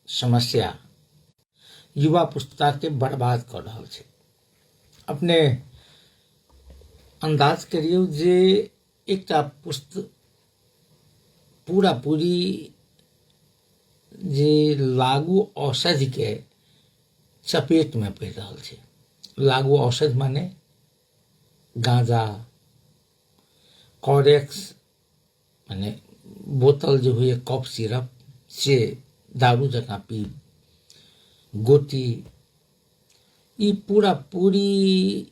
समस्या युवा पुस्ता के बर्बाद कर रहा है। अपने अंदाज करियो जे एक पुस्तक पूरा पूरी जे लागू औषधि के चपेट में पड़ रहा है। लागू औषध माने गांजा, कॉरेक्स माने बोतल जो हुई कफ सिरप से दारू जका पी, गोटी, ई पूरा पूरी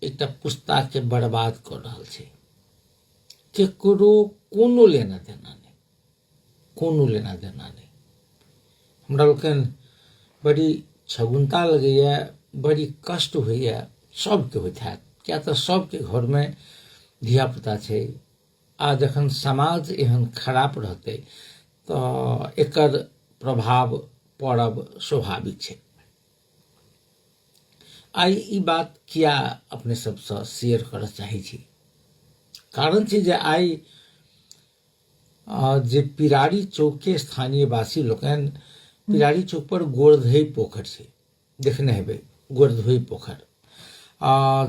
एक पुस्ता के बर्बाद कर रहा है। केकरो कोनो लेना देना नहीं, कोनो लेना देना नहीं। हमरा लोकन बड़ी छगुनता लगैया, बड़ी कष्ट होइया, सबके होइत है। क्या तो सबके घर में धिया पुता छै। आ जखन समाज एहन खराब रहते तो एकर प्रभाव पड़ब स्वाभाविक है। आई ई बात किया अपने सबसे शेयर कर चाहे छी, कारण छै जे आई जे पिरारी चौक के स्थानीय वासी लोकन पिरारी चौक पर गोरधई पोखर छै, देखने हेबै गोरधई पोखर।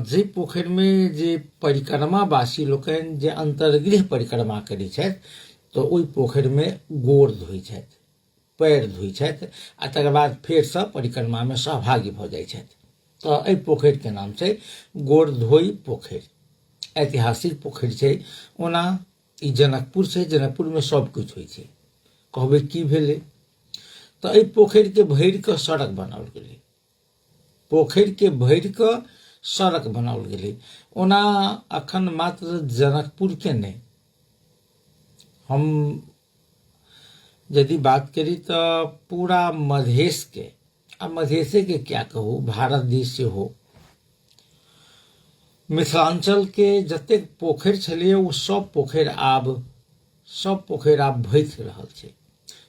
जे पोखर में जे परिक्रमावासी लोकन जे अंतर्गृह परिक्रमा करै छथि तो ओहि पोखर में गोर धोइ छथि, पैर धोइ छथि आ तकर बाद फेर से परिक्रमा में सहभागी भ जाइ छथि। तो एहि पोखर के नाम छै गोरधोई पोखर। ऐतिहासिक पोखर छै। ओना ई जनकपुर छै, जनकपुर में सब कुछ होइ छै। कहबै की भेलै तो एहि पोखर के भरि के सड़क बनाओल गेलै, पोखर के भरि के सड़क बनाओल गेलै। ओना अखन मात्र जनकपुर के नहीं, हम यदि बात करी तो पूरा मधेश के, अब मधेशे के क्या कहूँ, भारत देश से हो, मिथिलांचल के जतेक पोखर छलिए वो सब पोखर आब भैथ रहल छै।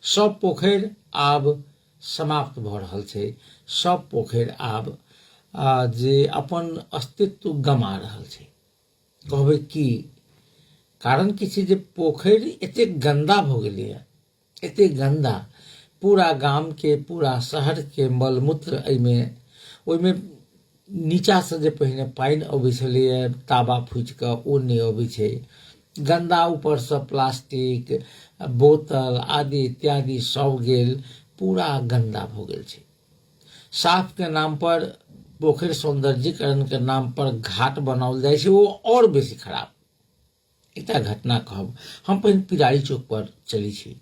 सब पोखर आब समाप्त भ रहल छै। सब पोखर आब जे अपन अस्तित्व गमा रहल छै। कहबै की कारण की छै जे पोखर एते गंदा भ गेलै, एते गंदा, पूरा गाम के पूरा शहर के मलमूत्र ओइमे नीचा से जे पहिने पानि अबै छलैए ताबा फूटि कऽ ओ नहि अबै छै। गंदा ऊपर से प्लास्टिक, बोतल आदि इत्यादि सब गेल, पूरा गंदा भ गेल छै। साफ के नाम पर, पोखर सौंदर्यीकरण के नाम पर घाट बनाओल जाइ छै, वो और बेसी खराब। एकटा घटना कहब, हम पहिने पिरारी चौक पर चली छी।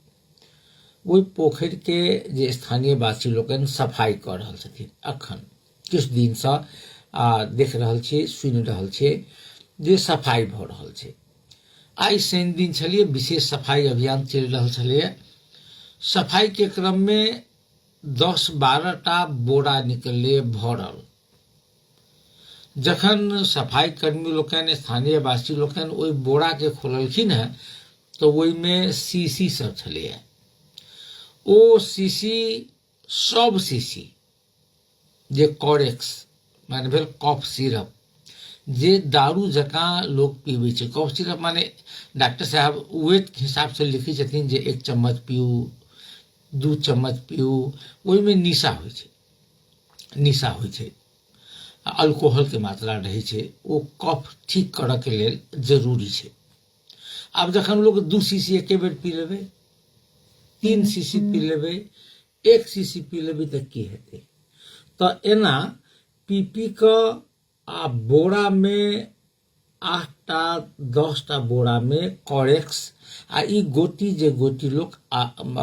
ओहि पोखर के जे स्थानीय वासी लोकन सफाई कर रहल छथिन, अखन किछु दिन से देख रहल छी, सुनि रहल छी जे सफाई भ रहल छै। आई शनि दिन छलिए, विशेष सफाई अभियान चलि रहल छलिए। सफाई के क्रम में 10-12 टा बोरा निकलले भरल। जखन सफाई कर्मी लोकन, स्थानीय वासी लोकन ओहि बोरा के खोललखिन है तो ओहि में शीशी सब छलैया। ओ शीशी, सब शीशी जे कॉरेक्स माने भेल कफ सिरप, जे दारू जका लोग पीबै छै। कफ सिरप माने डॉक्टर साहब वेट के हिसाब से लिखै छथिन जे 1 चम्मच पीऊ, 2 चम्मच पीऊ, ओहिमे निशा होइ छै, निशा होइ छै, अल्कोहल के मात्रा रहै छै। ओ कफ ठीक करऽ के लेल जरूरी छै। आब जखन लोग 2 शीशी एके बेर पी लेबै, 3 शीशी पी लेबै, 1 शीशी पी लेबै तऽ की हेतै। तो एना पी पी कऽ आ बोरा में 8 टा 10 टा बोरा में कॉरेक्स आ ई गोटी, जे गोटी लोग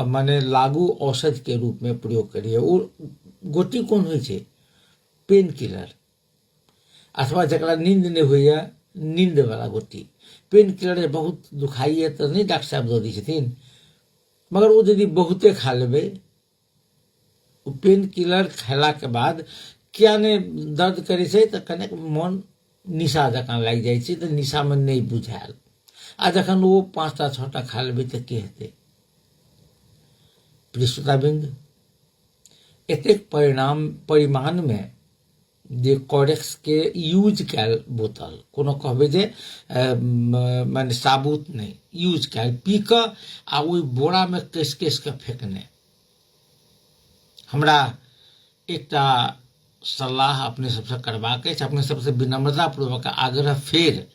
माने लागू औषध के रूप में प्रयोग करिए। ओ गोटी कोन होइ छै? पेन किलर, अथवा जकरा नींद नहीं होइया, नींद वाला गोटी। पेन किलर बहुत दुखाइए तो नहीं डॉक्टर साहब दऽ दै छथिन, मगर वो यदि बहुते खा लेबै, पेन किलर खेला के बाद किया ने दर्द करे छै तऽ कनेक मन निशा जकाँ लागि जाइ छै, तऽ निशा में नहीं बुझायल। आ जखन वो 5 टा 6 टा खा लेबै तऽ की हेतै? प्रिय एतेक परिमाण में जे कॉरेक्स के यूज कैल बोतल, कोनो कहबै जे माने साबुत नहीं, यूज कैल पी कऽ आ ओहि बोरा में कस कस के फेंकने, हमरा एकटा सलाह अपने सबसे करबाक अछि, अपने सबसे विनम्रता पूर्वक आग्रह फेर,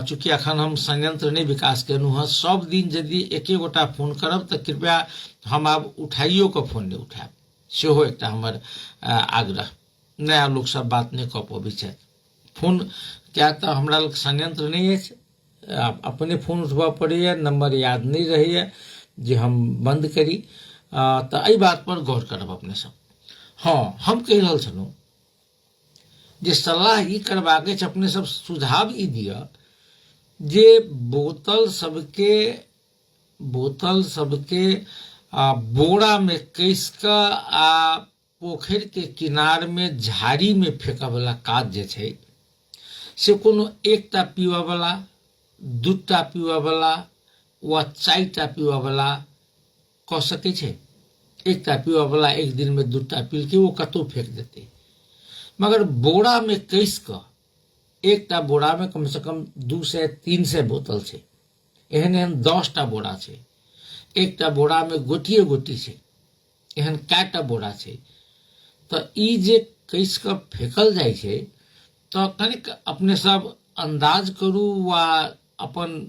चूँकि अखन हम संयंत्र नहीं विकास केलहुँ हँ, सब दिन यदि एके गोटा फोन करब तऽ कृपया हम आब उठाइयो के फोन नहीं उठायब, सेहो एकटा हमर आग्रह। नया लोक सब बात नहीं कऽ पबै छथि फोन, क्या तऽ हमरा लग संयंत्र नहीं अछि, अपने फोन उठबऽ पड़ैए, नंबर याद नहीं रहैए जे हम बंद करी। तऽ एहि बात पर गौर करब अपने सब। हाँ, हम कहि रहल छलहुँ जे सलाह ई करबाक अछि, अपने सब सुझाव ई दिअ जे बोतल सबके बोरा में कस कऽ आ पोखर के किनार में झाड़ी में फेंकऽ वाला काज जे छै से कोनो एकटा पीबऽ वाला, दूटा पीबऽ वाला वा चारिटा पीबऽ वाला कऽ सकै छै। एकटा पीबऽ वाला एक दिन में दूटा पी के वो कतौ फेंक देते, मगर बोरा में कस कऽ, एकटा बोरा में कम से कम 200-300 बोतल छै, एहन एहन 10टा बोरा छै, एकटा बोरा में गोटिए गोटी छै, एहन कएटा बोरा छै। तऽ ई जे कस कऽ फेंकल जाइ छै तऽ कनिक अपने सब अंदाज करू वा अपन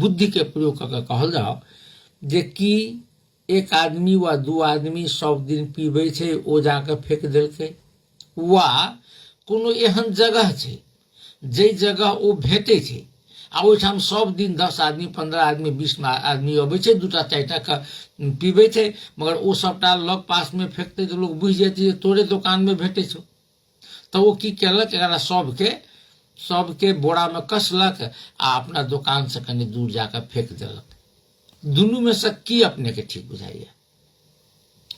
बुद्धि के प्रयोग करके कहल जाओ जे कि एक आदमी वा 2 आदमी सब दिन पीबै छै, ओ जाके फेंक देलकै, वा कोनो एहन जगह छै जे जगह ओ भेटै छै आ ओहिठाम सब दिन 10 आदमी, 15 आदमी, 20 आदमी अबै छै, 2टा 4टा के पीबै छै, मगर ओ सबटा लग पास में फेंकते तो लोग बुझि जेतै जे तोरे दुकान में भेटै छौ। तऽ वो की केलक, एकरा सबके बोरा में कसलक आ अपना दुकान से कनी दूर जाकर फेंक देलक। दुनू में से की अपने के ठीक बुझाइए?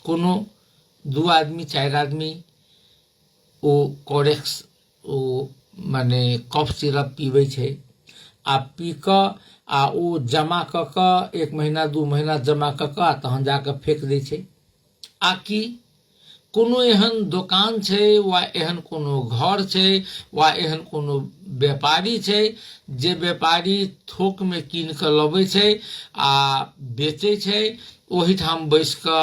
कोनो 2 आदमी 4 आदमी ओ कोरेक्स ओ माने कफ सिरप पीबै छै आ पी कऽ आ ओ जमा कऽ कऽ 1 महीना 2 महीना जमा कऽ कऽ तहन जाके फेंक दै छै। आ कि कोनो एहन दुकान छै वा एहन कोनो घर छै वा एहन कोनो व्यापारी छै जे व्यापारी थोक में कीन कऽ लबै छै आ बेचै छै, ओही ठाम बैस कऽ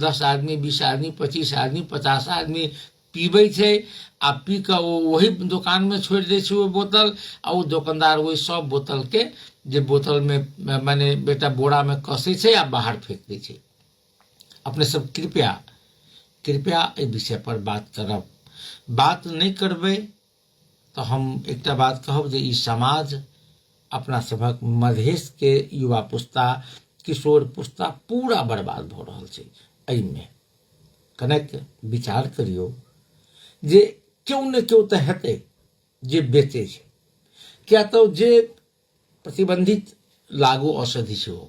10 आदमी, 20 आदमी, 25 आदमी, 50 आदमी पीबै छै आ पी कऽ वही दुकान में छोड़ दै छै वो बोतल, आ वो दुकानदार वही सब बोतल के जे बोतल में माने बेटा बोरा में कसै छै आ बाहर फेंक दै छै। अपने सब कृपया एहि विषय पर बात करब। बात नहीं करबै तो हम एकटा बात कहब जे ई समाज, अपना सभक मधेश के युवा पुस्ता, किशोर पुस्ता पूरा बर्बाद भऽ रहल छै। एहि में कनेक विचार करियो जे क्यों ने क्यों तऽ हेतै जे बेचै छै, क्या तो जे प्रतिबंधित लागू औषधि छै ओ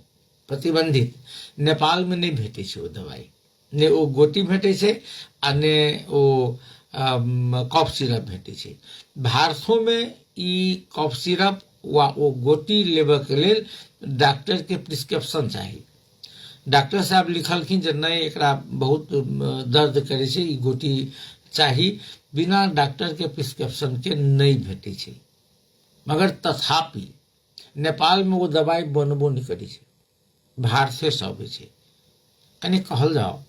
प्रतिबंधित, नेपाल में नहीं भेटै छै ओ दवाई, ने ओ गोटी भेटै छै आ ने ओ कफ सिरप भेटै छै। भारतो में ई कफ सिरप वा ओ गोटी लेबऽ के लेल डॉक्टर के प्रिस्क्रिप्शन चाही। डॉक्टर साहब लिखलखिन जे नहीं एकरा बहुत दर्द करे छै, ई गोटी चाही, बिना डॉक्टर के प्रिस्क्रिप्शन के नहीं भेटै छै। मगर तथापि नेपाल में वो दवाई बनबो नहीं करै छै, भारते से अबै छै। कनि कहल जाओ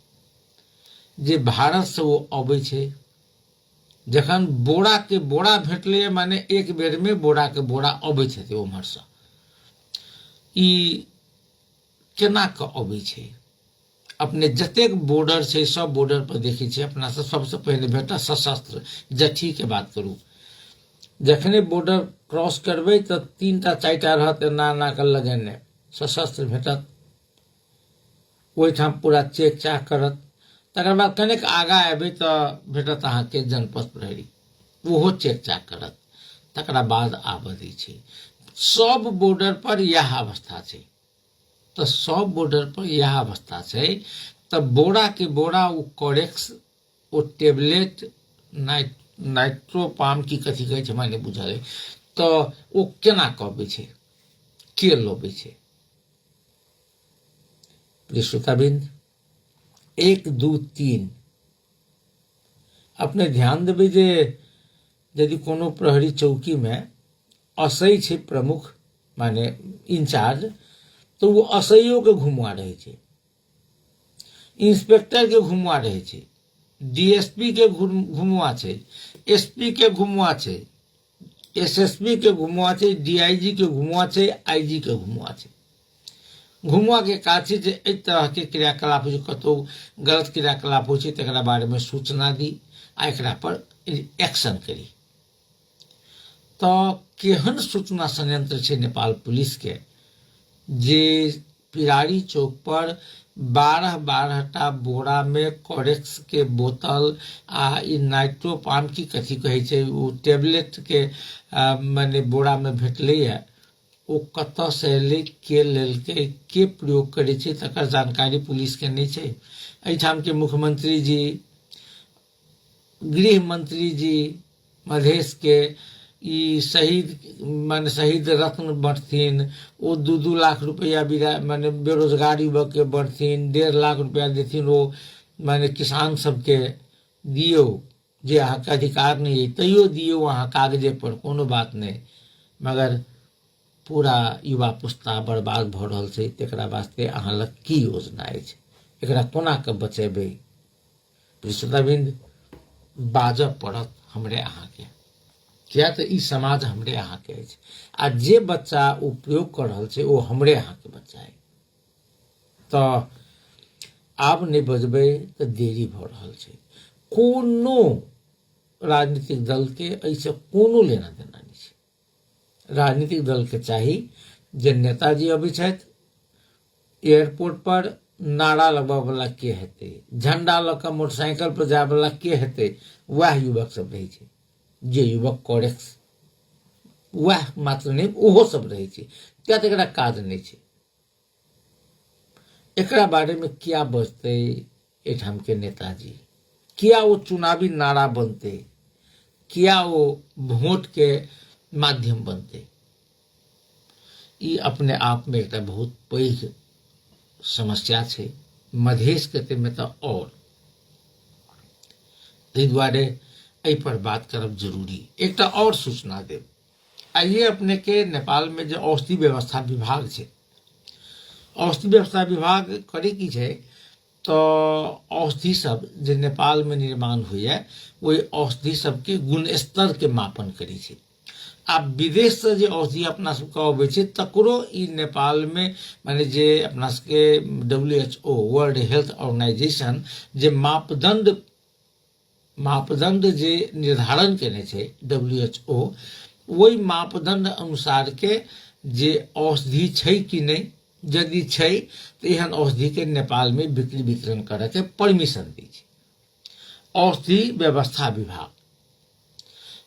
जे भारत से वो अबै छै, जखन बोरा के बोरा भेटले माने एक बेर में बोरा के बोरा अबै छै उम्हर से, ई केना के अबै छै? अपने जतेक बॉर्डर छै सब बॉर्डर पर देखै छै अपना से सबसे पहले भेटा सशस्त्र जठी के बात करू, जखने बॉर्डर क्रॉस करबै तऽ 3टा 4टा रहत एना के लगेने सशस्त्र भेटत, ओहिठाम पूरा चेक चाक करत। तकर बाद कनेक आगा एबै तऽ भेटत अहाँके जनपद प्रहरी, ओहो चेक चाक करत, तकरा बाद आबऽ दै छै। सब बॉर्डर पर यह अवस्था छै। तो सब बॉर्डर पर यह अवस्था छै तऽ बोरा के बोरा ओ कोरेक्स, ओ टेबलेट, नाइट्रोपाम की कथी कहै छै हमरा नहीं बुझल है, तऽ ओ केना कबै छै, के लबै छै? प्रिय श्रोताबिंद, 1 2 3 अपने ध्यान देबै जे यदि कोनो प्रहरी चौकी में असै छै प्रमुख माने इंचार्ज, तो वो असैयो के घुमा रहे छै। इंस्पेक्टर के घुमुआ रहे छे, डीएसपी के घुमुआ छे, एसपी के घुमुआ छे, एसएसपी के घुमुआ छे, डीआईजी के घुमुआ छे, आईजी के घुमुआ छे। घुमुआ के काज छै जे एहि तरह के क्रियाकलाप जो कतौ गलत क्रियाकलाप हो छै तकरा बारे में सूचना दी आ एकरा पर एक्शन करी। तो केहन सूचना संयंत्र छै नेपाल पुलिस के जे पिरारी चौक पर 12-12टा बोरा में कोरेक्स के बोतल आ ई नाइट्रोपाम की कथी कहे छै वो टेबलेट के माने बोरा में भेटले है। ओ कतऽ से एलै, के लेलकै, के प्रयोग करे छै तकर जानकारी पुलिस के नहीं छै। एहिठाम के मुख्यमंत्री जी, गृह मंत्री जी मधेश के ई शहीद माने शहीद रत्न बढ़थिन, ओ 2-2 लाख रुपया माने बेरोजगार युवक के बढ़थिन, 1.5 लाख रुपया देथिन ओ माने किसान सबके दियो जे अहाँके अधिकार नहीं है तैयो दियो अहाँ कागजे पर, कोनो बात नहीं। मगर पूरा युवा पुस्ता बर्बाद भ रहल छै, तेकरा वास्ते अहाँ लग की योजना अछि, एकरा कोना के बचेबै? श्रोताबिंद, बाजब पड़त हमरे अहाँ के, किया तऽ ई समाज हमरे अहाँ के अछि आ जे बच्चा ओ प्रयोग कर रहल छै ओ हमरे अहाँ के बच्चा है। तो आब नहीं बजबै तऽ देरी भ रहल छै। कोनो राजनीतिक दल के एहिसँ कोनो लेना देना नहीं छै। राजनीतिक दल के चाही जे नेताजी अबै छथि एयरपोर्ट पर नारा लगबा वाला के हेतै, झंडा ल के मोटरसाइकिल पर जाय वाला के हेतै, वह युवक सब रहे छै। जे युवक कोरेक्स वह मात्र नहीं ओहो सब रहे छै, क्या तऽ एकरा काज नहीं छै। एकरा बारे में क्या बजते एठाम के नेताजी, क्या वो चुनावी नारा बनते, क्या वो वोट के माध्यम बनते? ई अपने आप में एक बहुत पैघ समस्या छै। मधेश के में तो और ताहि दुआरे एहि पर बात करब जरूरी। एक और सूचना देव, आइए अपने के नेपाल में जो औषधि व्यवस्था विभाग छै, औषधि व्यवस्था विभाग करे की छै तो औषधि सब जे नेपाल में निर्माण होइए वही औषधि सब के गुण स्तर के मापन करे छै। आ विदेश से जे औषधि अपना सबके अबै छै तकरो ई नेपाल में माने जे अपना सबके WHO वर्ल्ड हेल्थ ऑर्गेनाइजेशन जे मापदंड जे निर्धारण केने छै WHO, वही मापदंड अनुसार के जे औषधि छै कि नहीं, यदि छै तो एहन औषधि के नेपाल में बिक्री वितरण करे के परमिशन दै छै। औषधि व्यवस्था विभाग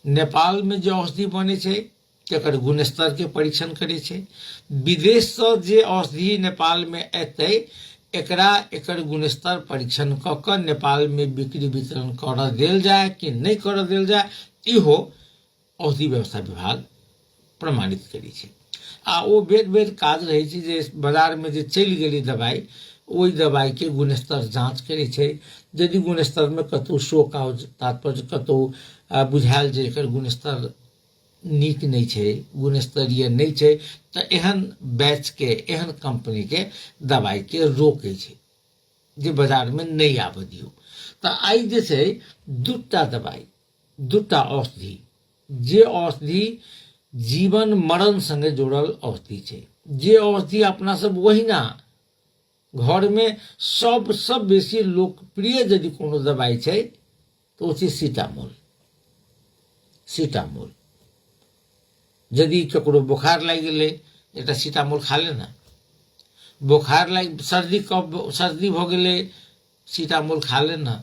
नेपाल में जे औषधि बने छै तेकर गुणस्तर के परीक्षण करे छै। विदेश से जे औषधि नेपाल में एतै एकरा एकर गुणस्तर परीक्षण क के नेपाल में बिक्री वितरण कर देल जाए कि नहीं कर देल जाए, इहो औषधि व्यवस्था विभाग प्रमाणित करे छै। आ ओ बेर काज रहे छै जे बाजार में जे चलि गेली दवाई, ओहि दवाई के गुणस्तर जांच करे छै। यदि गुणस्तर में कतौ शोक आओ तात्पर्य कतौ बुझायल जे एकर गुणस्तर नीक नहीं छै, गुणस्तरीय नहीं छै, तो एहन बैच के एहन कंपनी के दवाई के रोके छै जे बाजार में नहीं आबे दियो। तो आई जे छै दूटा दवाई, दूटा औषधि, जे औषधि जीवन मरण संगे जुड़ल औषधि छै, जे औषधि अपना सब वहीना घर में सबसे बेसी लोकप्रिय यदि कोनो दवाई छै तो छै सीटामोल। सीटामोल यदि ककरो बुखार लग गेलै एकटा सीटामोल खा लेना, बुखार लग सर्दी भ गेलै सीटामोल खा लेना,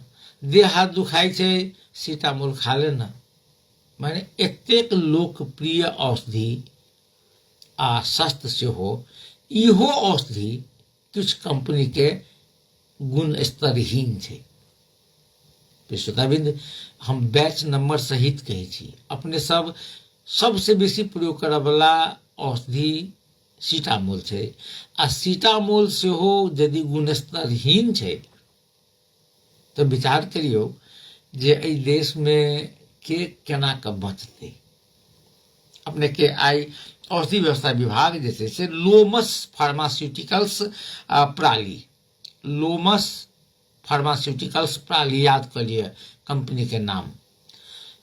देह हाथ दुखाई छै सीटामोल खा लेना। माने एतेक लोकप्रिय औषधि आ सस्त सेहो, इहो औषधि कुछ कंपनी के गुण स्तरहीन छै। श्रोताबिंद, हम बैच नंबर सहित कहे छी, अपने सब सबसे बेसी प्रयोग करे वाला औषधि सीटामोल छै। आ सीटामोल सेहो यदि गुणस्तरहीन छै तो विचार करियो जे एहि देश में के केना के बचते। अपने के आई औषधि व्यवस्था विभाग जे छै से लोमस फार्मास्यूटिकल्स प्राली, लोमस फार्मास्यूटिकल्स प्राली, याद करिए कंपनी के नाम।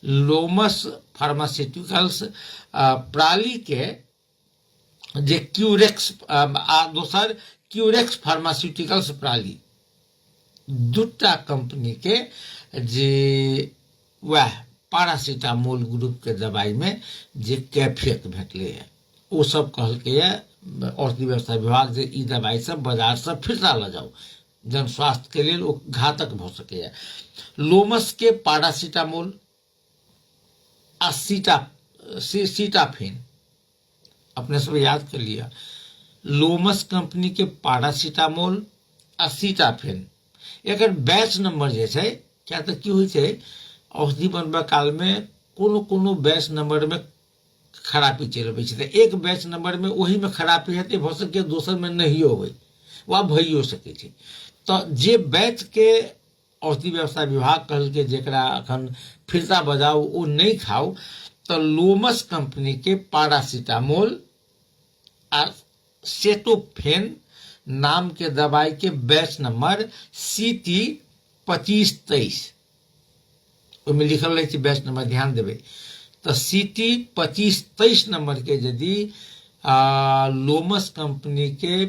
लोमस फार्मास्यूटिकल्स प्राली के जे क्यूरेक्स आ दोसर क्यूरेक्स फार्मास्यूटिकल्स प्राली, दूटा कंपनी के जे वह पैरासीटामोल ग्रुप के दवाई में जे कैफियत भेटले है, वो सब कहलके अर्थव्यवस्था विभाग जे ई दवाई सब बाजार से फिरता ल जाओ, जन स्वास्थ्य के लिए वो घातक भ सके। लोमस के पैरासीटामोल आ सीटाफिन, अपने सब याद कर लिया। लोमस कंपनी के पैरासीटामोल आ सीटाफिन एकर बैच नंबर जे छै, क्या तो की होइ छै औषधि बनबा काल में कोनो कोनो बैच नंबर में खराबी चलि अबै छै, तऽ एक बैच नंबर में ओही में खराबी हेतै, भ सके दोसर में नहियो होय वा भइयो सकै छै। तो जे बैच के औषधि व्यवस्था विभाग कहलकै जेकरा अखन फिरता बजाओ वो नहीं खाओ, तो लोमस कंपनी के पैरासीटामोल आ सेटोफेन नाम के दवाई के बैच नंबर CT 2523 में लिखल रहे बैच नंबर, ध्यान देवे। तो CT 2523 नंबर के यदि लोमस कंपनी के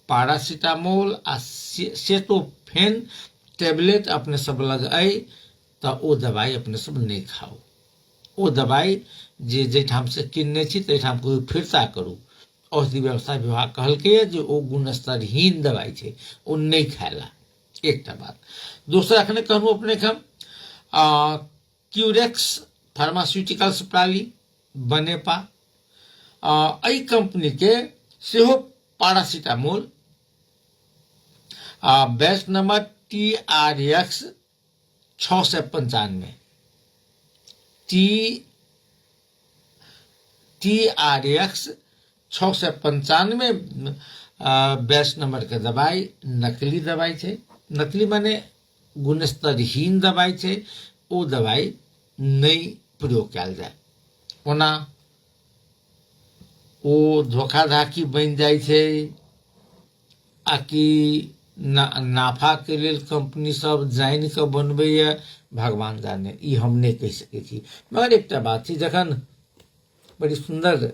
पैरासीटामोल आ सेटोफेन टेबलेट अपने सब लग आई, तो वो दवाई अपने सब नहीं खाओ। वो दवाई जे जठाम से किनने छी तठाम को फिरता करू। औषधि व्यवस्था विभाग कहलकै जे ओ गुणस्तरहीन दवाई छै, ओ नहीं खायला, एकटा बात। दोसर अखने कहूँ अपने हम क्यूरेक्स फार्मास्यूटिकल्स प्राली बनेपा, एहि कंपनी के सेहो पैरासीटामोल बैच नंबर TRX 695 TRX 695 बैच नंबर के दवाई नकली दवाई छै। नकली माने गुणस्तरहीन दवाई छै, ओ दवाई नहीं प्रयोग कयल जाय। ओना ओ धोखाधाकी बन जाय छै, आकि नाफा के लेल कंपनी सब जान के बनबैया, भगवान जाने, ई हम नहीं कह सकै छी। मगर एकटा बात छै, जखन बड़ी सुंदर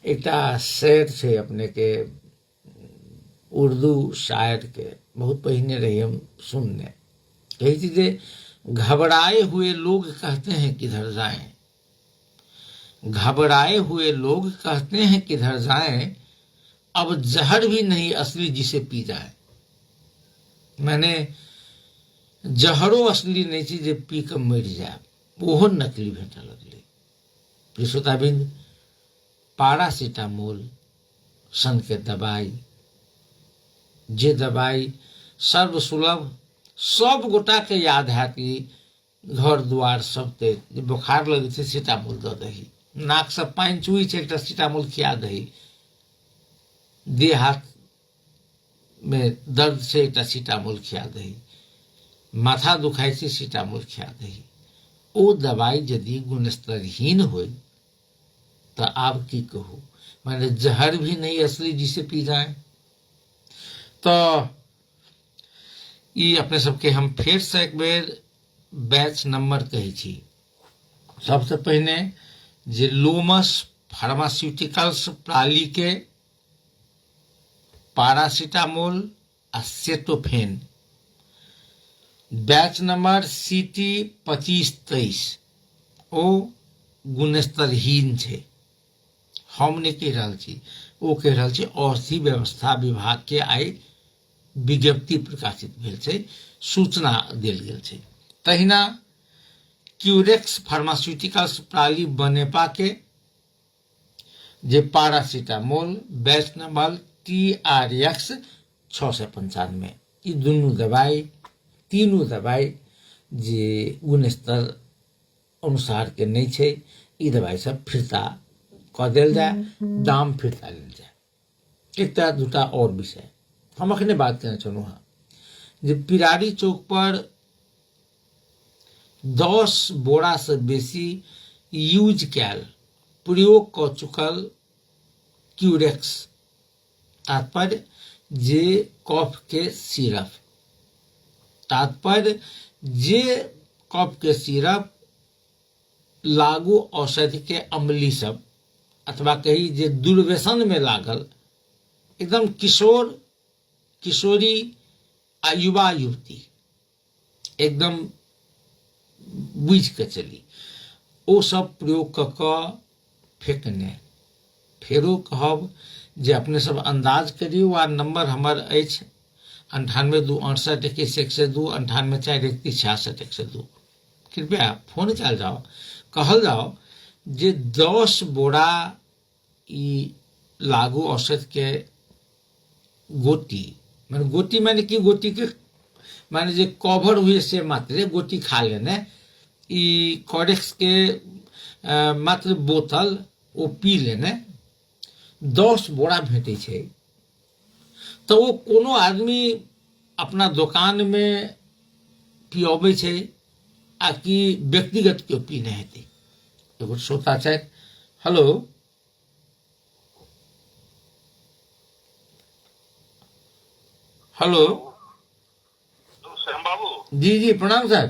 एकटा शेर छै अपने के उर्दू शायर के, बहुत पहिने रही हम सुनने, कही थी जे घबराए हुए लोग कहते हैं किधर जाएं, घबराए हुए लोग कहते हैं किधर जाएं, अब जहर भी नहीं असली जिसे पी जाए। मैंने जहरो असली नहीं थी जे पी के मर जाए, ओहो नकली भेट लगले। श्रोताबिंद, पैरासीटामोल सन के दवाई, जे दवाई सर्वसुलभ, सब गोटा के याद है कि घर दुआर सबते बुखार लगे छै सीटामोल दऽ दही, नाक से पानि चुई छै एकटा सीटामोल खिया दही, देह हाथ में दर्द से एकटा सीटामोल खिया दही, माथा दुखाई से सीटामोल खिया दही। ओ दवाई यदि गुणस्तरहीन होय तो आब की कहू, माने जहर भी नहीं असली जिसे पी जाए। तो ई अपने सबके हम फिर से एक बेर बैच नंबर कही छी। सबसे पहले जे लोमस फार्मास्यूटिकल्स प्राली के पैरासीटामोल आ सेटोफेन बैच नंबर CT 2523 ओ गुणस्तरहीन छै। हम नहीं कह रहा छी, ओ कह रहा छी औषधि व्यवस्था विभाग के आई विज्ञप्ति प्रकाशित भेल छै, सूचना देल गेल छै। तहिना क्यूरेक्स फार्मास्यूटिकल्स प्राली बनेपा के जे पैरासीटामोल बैच नंबर TRX 695, ई दुनू दवाई, तीनों दवाई जे गुणस्तर अनुसार के नहीं छै, ई दवाई सब फिरता क देल जाए, दाम फिरता लेल जाए। एकटा दूटा और विषय हम अखने बात करना चाहूँ हाँ, जे पिरारी चौक पर 10 बोरा से बेसी यूज कैल प्रयोग क चुकल क्यूरेक्स, तात्पर्य जे कफ के सिरप, तात्पर्य जे कफ के सिरप लागू औषधि के अमली सब अथवा कही जे दुर्व्यसन में लागल एकदम किशोर किशोरी आ युवा युवती एकदम बुझ के चली ओ सब प्रयोग कऽ फेकने फेरो कहब जे अपने सब अंदाज करियौ आ नंबर हमर अछि 98268102 984136 कृपया फोन कयल जाओ कहल जाओ जे 10 बोरा ई लागू औषध के गोटी माने कि गोटी के माने जे कवर हुए से मात्र गोटी खा लेने ई कॉडेक्स के मात्र बोतल ओ पी लेने 10 बोरा भेटै छै तो वो कोनो आदमी अपना दुकान में पियाबे छै आ कि व्यक्तिगत क्यों पीने हेतै एगो श्रोता छै हेलो हेलो श्याम बाबू जी जी प्रणाम सर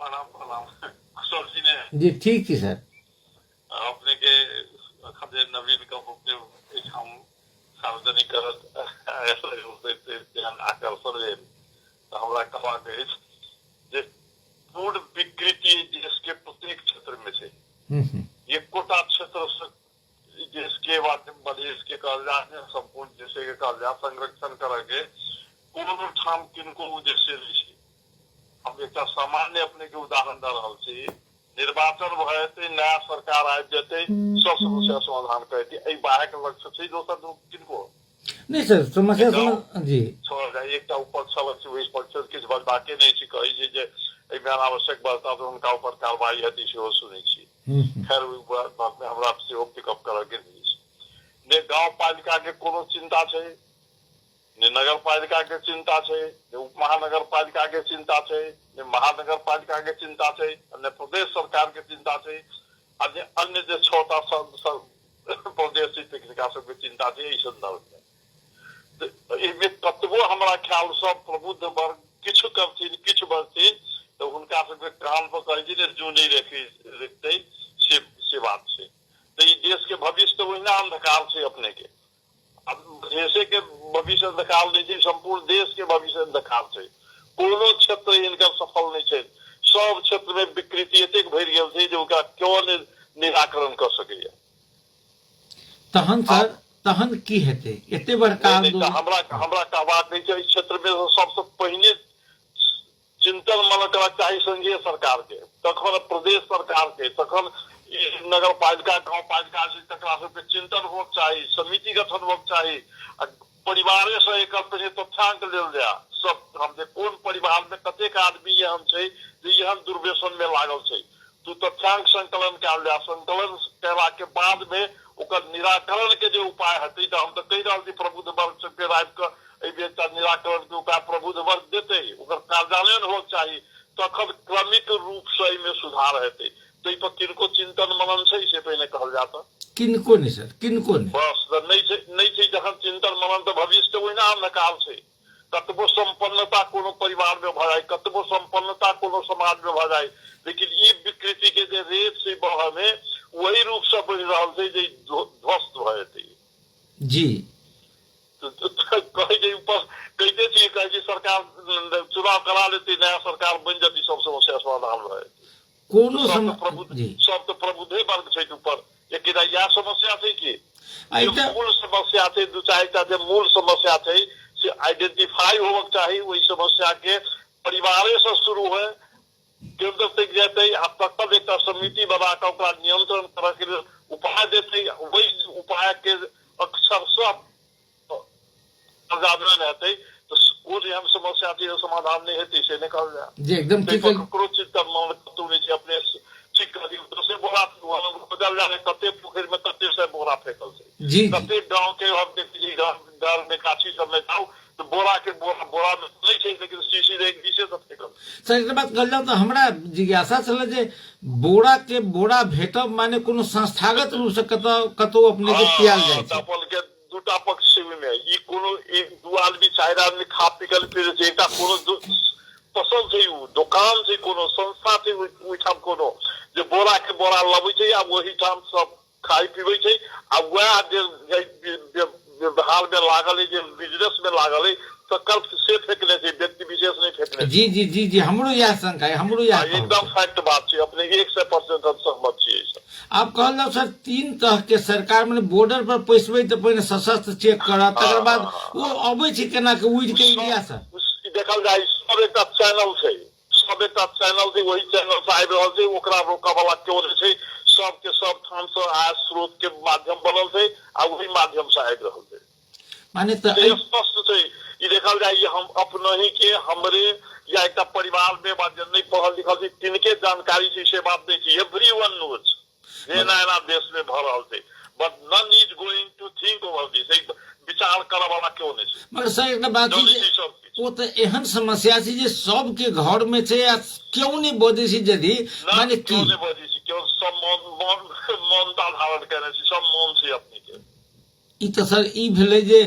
प्रणाम प्रणाम कुशल जी ने जी ठीक है सर अपने के खबे नवीन का अपने हम सार्वजनिक करत ध्यान आकर्षण भेल तो हमरा कहबाक अछि जे पूर्ण विकृति देश के प्रत्येक क्षेत्र में छै एकोटा क्षेत्र से देश के मधेश के कहल जाए संपूर्ण देश के कहल जाए संरक्षण करे के कोनो ठाम किनको उद्देश्य नहीं छै हम एक सामान्य अपने के उदाहरण दे रहा छी निर्वाचन भए नया सरकार आबि जेतै सब समस्या समाधान करतै बाहर के लक्ष्य छै दोसर किनको नहीं सर समस्या जी छोड़ जाए एक उपज सदस्य पक्ष किछु बजबाके नहीं छै कहै छै जे एहिमे अनावश्यक बढ़ता तो उनका ऊपर कार्रवाई हेतै सेहो सुनै छी खैर बात में हमरा सेहो पिकअप करऽ के नहीं छै ने गाँव पालिका के कोनो चिंता छै ने नगर पालिका के चिंता है ने उप महानगर पालिका के चिंता है ने महानगर पालिका के चिंता है ने प्रदेश सरकार के चिंता है और अन्य जो छोटा प्रदेश तकनीका सबके चिंता है इस संदर्भ में कतबो हमारा ख्याल सब प्रबुद्ध वर्ग किछु करथिन किछु बजथिन तो उनका सबके कान पर कहे जू नहीं रखते से बात है तो ये देश के भविष्य तो वही अंधकार से अपने के देशे के भविष्य अंधकार नहीं छै संपूर्ण देश के भविष्य अंधकार छै कोनो क्षेत्र इनका सफल नहीं छै सब क्षेत्र में विकृति एतेक भरि गेल छै जे ओकरा क्यों निराकरण कर सकैया तहन सर तहन की हेतै एते बड़का हमरा कहबाक नहीं छै इस क्षेत्र में सबसे पहिने चिंतन मन करबाक चाही संघीय सरकार के तखन प्रदेश सरकार के तखन नगर पालिका गाँव पालिका से तकरा सबके चिंतन हो चाहिए समिति गठन हो चाहिए परिवारे से एक तथ्यांक लेल जाए सब हम कौन परिवार में कतेक आदमी एहन छै जे एहन दुर्व्यसन में लागल छै तू तथ्यांक संकलन कयल जाए संकलन कयला के बाद में ओकर निराकरण के जो उपाय हेतै तो हम तो कहि रहल छी प्रबुद्ध वर्ग सबके आबि कऽ निराकरण के उपाय प्रबुद्ध वर्ग देते ओकर कार्यान्वयन हो चाहिए तखन क्रमिक रूप से एहिमे सुधार हेतै तो पर किनको चिंतन मनन छै से पहले कहल जाता किनको नहीं सर किनको नहीं बस नहीं छै जखन चिंतन मनन तो भविष्य तो ओहिना नकाल छै कतबो संपन्नता कोनो परिवार में भ जाए कतबो संपन्नता कोनो समाज में भ जाए लेकिन ई विकृति के जे रेत से बढ़ में वही रूप से बढ़ि रहल छै जे ध्वस्त भ जेतै जी कहे जे ऊपर कहते छी कहे जे सरकार चुनाव करा लेती नया सरकार बन जाती सब समस्या समाधान भ जेतै कोनो सब तो प्रबुद्धे वर्ग छै ऊपर एक यह समस्या छै कि मूल समस्या छै दू चारिटा जे मूल समस्या छै से आइडेंटिफाई होबक चाही वही समस्या के परिवारे से शुरू है केंद्र तक जेतै आ तखन एक समिति बना कऽ ओकरा नियंत्रण करऽ के लेल उपाय देतै वही उपाय के अक्षरशः कार्यान्वयन हेतै तो कोन एहन समस्या के समाधान नहीं हेतै से नहीं कहल जाए जी एकदम ठीक है ककरो चिंतन मन कतौ नहीं छै अपने ठीक कर दियौ तो से बोरा बदल जाने कते पोखरि में कते से बोरा फेंकल छै जी कते गांव के हम देखिए घर में काछी सब में जाओ तो बोरा में नहीं छै लेकिन शीशी एक दिशे से फेंकल सर एक बात कहल जाओ तो हमरा जिज्ञासा छल जे बोरा के बोरा भेटब माने कोनो संस्थागत रूप से कतौ अपने के पियाल जाय छै अपन के दूटा पक्ष में ई कोनो एक दू आदमी चारि आदमी खा पी कल फिर एकटा कोनो पसल छै उ दुकान छै कोनो संस्था छै ओहि ठाम कोनो जे बोरा के बोरा लबै छै आ वही ठाम सब खाइ पीबै छै आ वह जे व्यवहार में लागल है जे बिजनेस में लागल है तकर से फेंकने छै व्यक्ति विशेष नहीं फेंकने जी जी जी जी हमरो यह शंका है, हमरो यह एकदम फैक्ट बात छै अपने 100% हम सहमत छियै सर। आप कहल सर 3 तरह के सरकार मैंने बॉर्डर पर पैसबे तो पहले सशस्त्र चेक करत तकर बाद वो अबै छै केना के उड़ के इंडिया से देखल जाए सब एक चैनल छै सब एक चैनल छै वही चैनल से आबि रहल छै ओकरा रोकऽ वाला क्यों नहीं छै सबके सब ठाम से आय स्रोत के माध्यम बनल छै आ वही माध्यम से आबि रहल छै माने तो स्पष्ट छै ई देखल जाए हम अपने ही के हमरे या एक परिवार में नहीं पढ़ल लिखल छै तिनके जानकारी छै से बात नहीं छै एवरीवन नोज जे नया देश में भ रहल छै but none is going to think over this विचार करऽ वाला क्यों नहीं छै। मगर सर एक बात छै वो तो एहन समस्या छै जे सबके घर में छै आ क्यों नहीं बजै छै यदि माने क्यों नहीं बजै छै क्यों सब मौन धारण करने छै सब मौन छै अपने के ई तो सर ई भेलै जे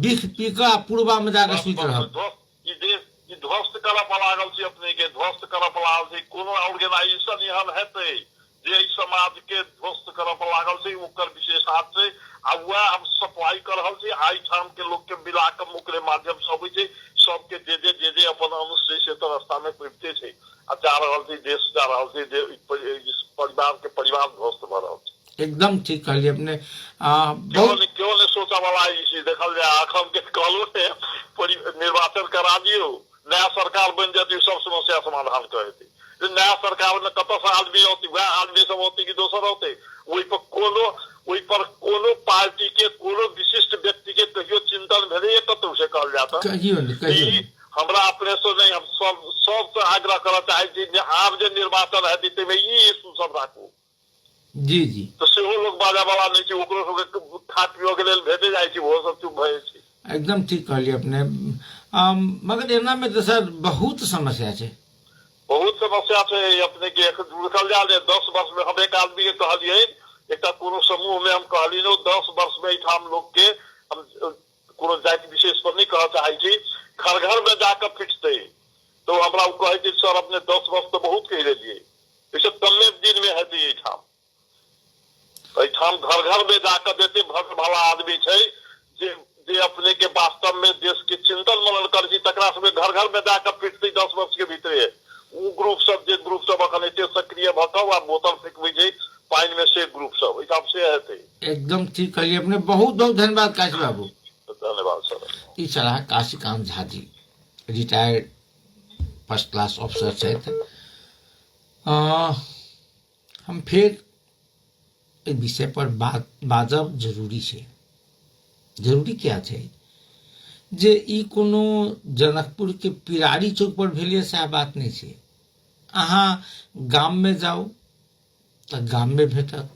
बिख पीका पूर्वा में जाकर सुति रहल ई देश ई ध्वस्त करऽ लागल छै अपने के ध्वस्त करऽ लागल छै कोनो ऑर्गेनाइजेशन एहन हेतै जे ई समाज के ध्वस्त करऽ लागल छै ओकर विशेष हाथ छै आ वह हम सफाई कर रहल छै आई ठाम के लोग के मिला के मुकरे माध्यम से अबै छै सबके जे अपन अनुष्ठेय से तो रास्ता में पहुंचते छै आ जा रहल छै देश जा रहल छै जे परिवार के परिवार ध्वस्त भ रहल छै। एकदम ठीक कहलिए अपने क्यों ने सोचा वाला इसी देखल जाए अखन के कहलो ने निर्वाचन करा दियो नया सरकार बन जाती सब समस्या समाधान कर देती नया सरकार में कत से आदमी होती वह आदमी सब होती कि दोसर होते वही पर कोनो पार्टी के कोनो विशिष्ट व्यक्ति के कहियो चिंतन भेले कतौ से कहल जाता कहियो हमरा अपने से नहीं हम सब आग्रह करऽ चाहे छी जे आब जे निर्वाचन हेतै तै में ई इशू सब राखू जी जी तो सेहो लोग बाजा वाला नहीं छै ओकरो सबके खा पियो के लेल भेटे जाइ छै वो सब चुप भए छै एकदम ठीक कहलिए अपने मगर एना में तो सर बहुत समस्या छै अपने के देखल जाए 10 वर्ष में हम एक आदमी के कहलिए एक कोनो समूह में हम कहलिए 10 वर्ष में ठाम लोग के हम कोनो जाति विशेष पर नहीं कह चाहे छी घर घर में जाकर फिटते तो हमरा कहे कि सर अपने 10 वर्ष तो बहुत कह लेलिए इसे कमे दिन में है ठाम घर घर में जाकर देते भक्त भला आदमी है जे अपने के वास्तव में देश के चिंतन मनन कर तकरा सब घर घर में जाकर फिटते 10 वर्ष के भीतर उ ग्रुप सब अखन एते सक्रिय भकब आ बोतल फेंकबै छै पानी में से ग्रुप सब हिसाब से हेतै एकदम ठीक कहलिए अपने बहुत बहुत धन्यवाद काशी बाबू धन्यवाद सर। ई छलाह Kashikant Jha ji retired first class officer छथि हम फिर एहि विषय पर बाजब जरूरी छै जरूरी क्या छै जे ई कोनो जनकपुर के पिरारी चौक पर भेलिए सएह बात नहीं छै अहाँ गाम में जाओ तो गाम में भेटत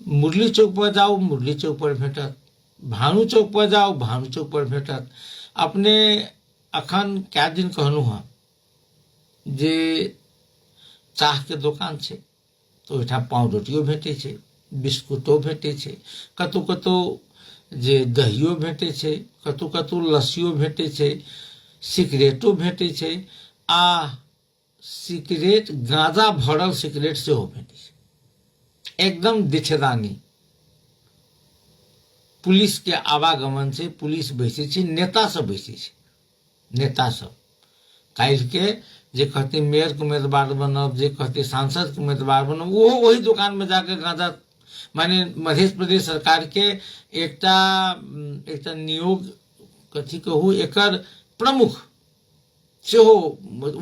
मुरली चौक पर जाओ मुरली चौक पर भेटत भानु चौक पर जाओ भानु चौक पर भेटत अपने अखन क्या दिन कहलू हाँ जे चाह के दुकान छै तो ओहिठाम पाव रोटियो भेटै छै बिस्कुटो भेटै छै कतौ कतौ जे दहियो भेटै छै कतौ कतौ लस्सियो भेटै छै सिगरेटो भेटै छै आ सिगरेट गांजा भरल सिगरेट सेहो भेटै छै एकदम दिछदानी पुलिस के आवागमन छै पुलिस बैसे छै नेता सब बैसे छै नेता सब काल्हि के जे कहते मेयर के उम्मीदवार बनब जे कहते सांसद के उम्मीदवार बनब वो वही दुकान में जाकर गांजा माने मध्य प्रदेश सरकार के एकटा नियोग कथी कहू एकर प्रमुख सेहो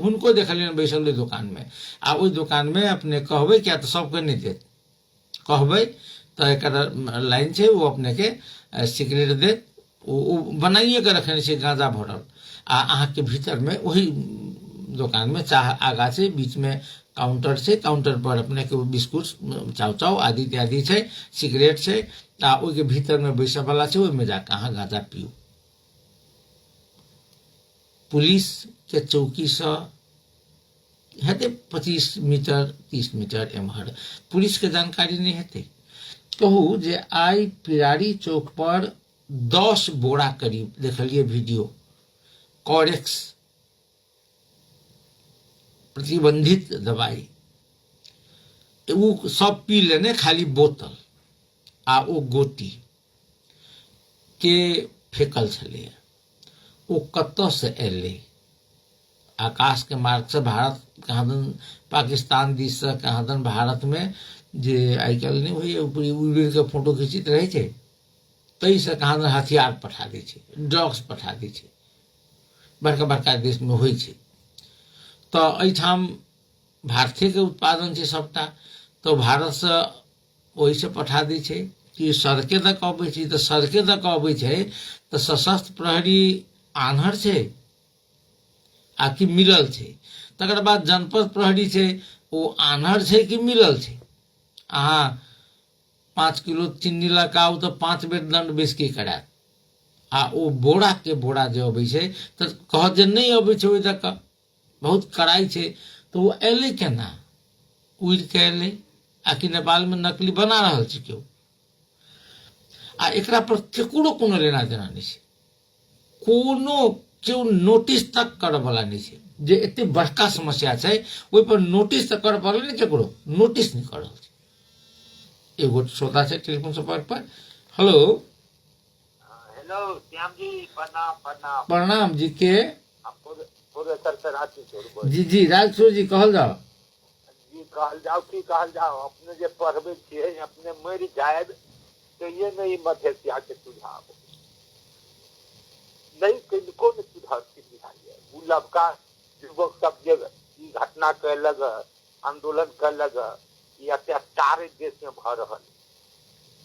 हुनको देखलियन बैसल दुकान में आ ओहि दुकान में अपने कहबै क्या तो सबके नहीं देत कहबै तो एक लाइन छै वो अपने के सिगरेट देत वो बनाइए के रखने छै गांजा भरल आ अहाँ के भीतर में वही दुकान में चाह आगा से बीच में काउंटर से काउंटर पर अपने के बिस्कुट चाव चाव आदि इत्यादि छै सिगरेट छै आ ओहि के भीतर में बैसे वाला छै ओहि में जाके अहाँ गांजा पियो पुलिस के चौकी से हेते 25 मीटर 30 मीटर एम्हर पुलिस के जानकारी नहीं हेते कहू जे आई पिरारी चौक पर 10 बोरा करीब देखलिए वीडियो कॉरेक्स प्रतिबंधित दवाई वो सब पी लेने, खाली बोतल आ ओ गोटी के फेकल छलै। वो कतऽ से एलै? आकाश के मार्ग से भारत कहाँ दन पाकिस्तान दिस से कहाँ दन भारत में जे आइ काल्हि नहीं होइए उड़ि के फोटो खींचित रहे छै, तई से कहाँ दन हथियार पठा दै छै, ड्रग्स पठा दै छै, बड़का बड़का देश में होइ छै। तो एहिठाम भारतीय के उत्पादन छै सबटा, तो भारत से वही से पठा दै छै कि सड़के तक अबै छै। तो सड़के तक अबै छै तो सशस्त्र प्रहरी आन्हर छै आ कि मिलल छै? तकर बाद जनपद प्रहरी छै, वो आन्हर छै कि मिलल छै? अहाँ 5 किलो चीनी लगाउ तो 5 बेर दंड बेसकी करायत। आ ओ बोरा के बोरा जे अबै छै तो कहत जे नहीं अबै छै, ओहि तक बहुत कड़ाई छै। तो वो एलै केना? उड़ के एलै आ कि नेपाल में नकली बना रहल छै केओ? आ एकरा पर केकरो कोनो लेना देना नहीं छै, कोनो केओ नोटिस तक करऽ वाला नहीं छै। जे एते बड़का समस्या छै ओहि पर नोटिस तक करऽ पड़लै ने, केकरो नोटिस नहीं कर रहल छै। एगो श्रोता छै टेलीफोन संपर्क पर। हेलो हेलो श्याम जी, प्रणाम प्रणाम। प्रणाम जी के पूरे सरसराती छोड़ जी जी राजकिशोर जी कहल जाओ। जी कहल जाओ की कहल जाओ, अपने जे पढ़बे छियै अपने मरि जायब तो ये नहीं मधेसिया के सुझाव नहीं किनको ने सुधार बुझाइए। वो लबका युवक सब जे ई घटना कैलक, आंदोलन कैलक, ये अत्याचार देश में भ रहल,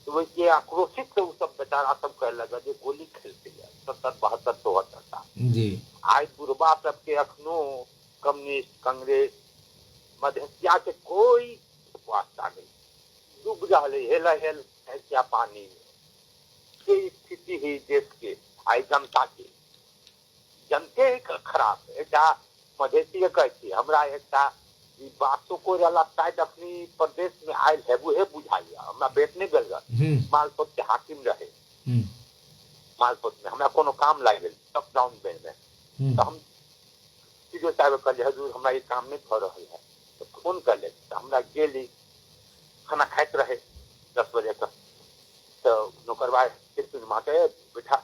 तो वैसे आक्रोशित से वो सब बेचारा सब कहलक जे गोली खेलते 70 72 74 साल जी। आज बुढ़बा सबके अखनो कम्युनिस्ट कांग्रेस मधेसिया के कोई वास्ता नहीं, डूब रहे हेल क्या पानी में। ये स्थिति ही देश के आई जनता के जनते खराब है। मधेसी कहती हमरा एक बातों को शायद अपनी प्रदेश में आयल है वो बुझाइए। हमरा बेट नहीं गल मालपोत के हाकिम रहे, मालपोत में हमरा कोनो काम लाग गई लॉकडाउन में, तो हम सीधो साहब कहलिए हजूर हमरा ये काम नहीं भ रहा है, तो फोन कर ले। तो हमरा गेली, खाना खाइत रहे 10 बजे तक, तो नौकरवा के बैठा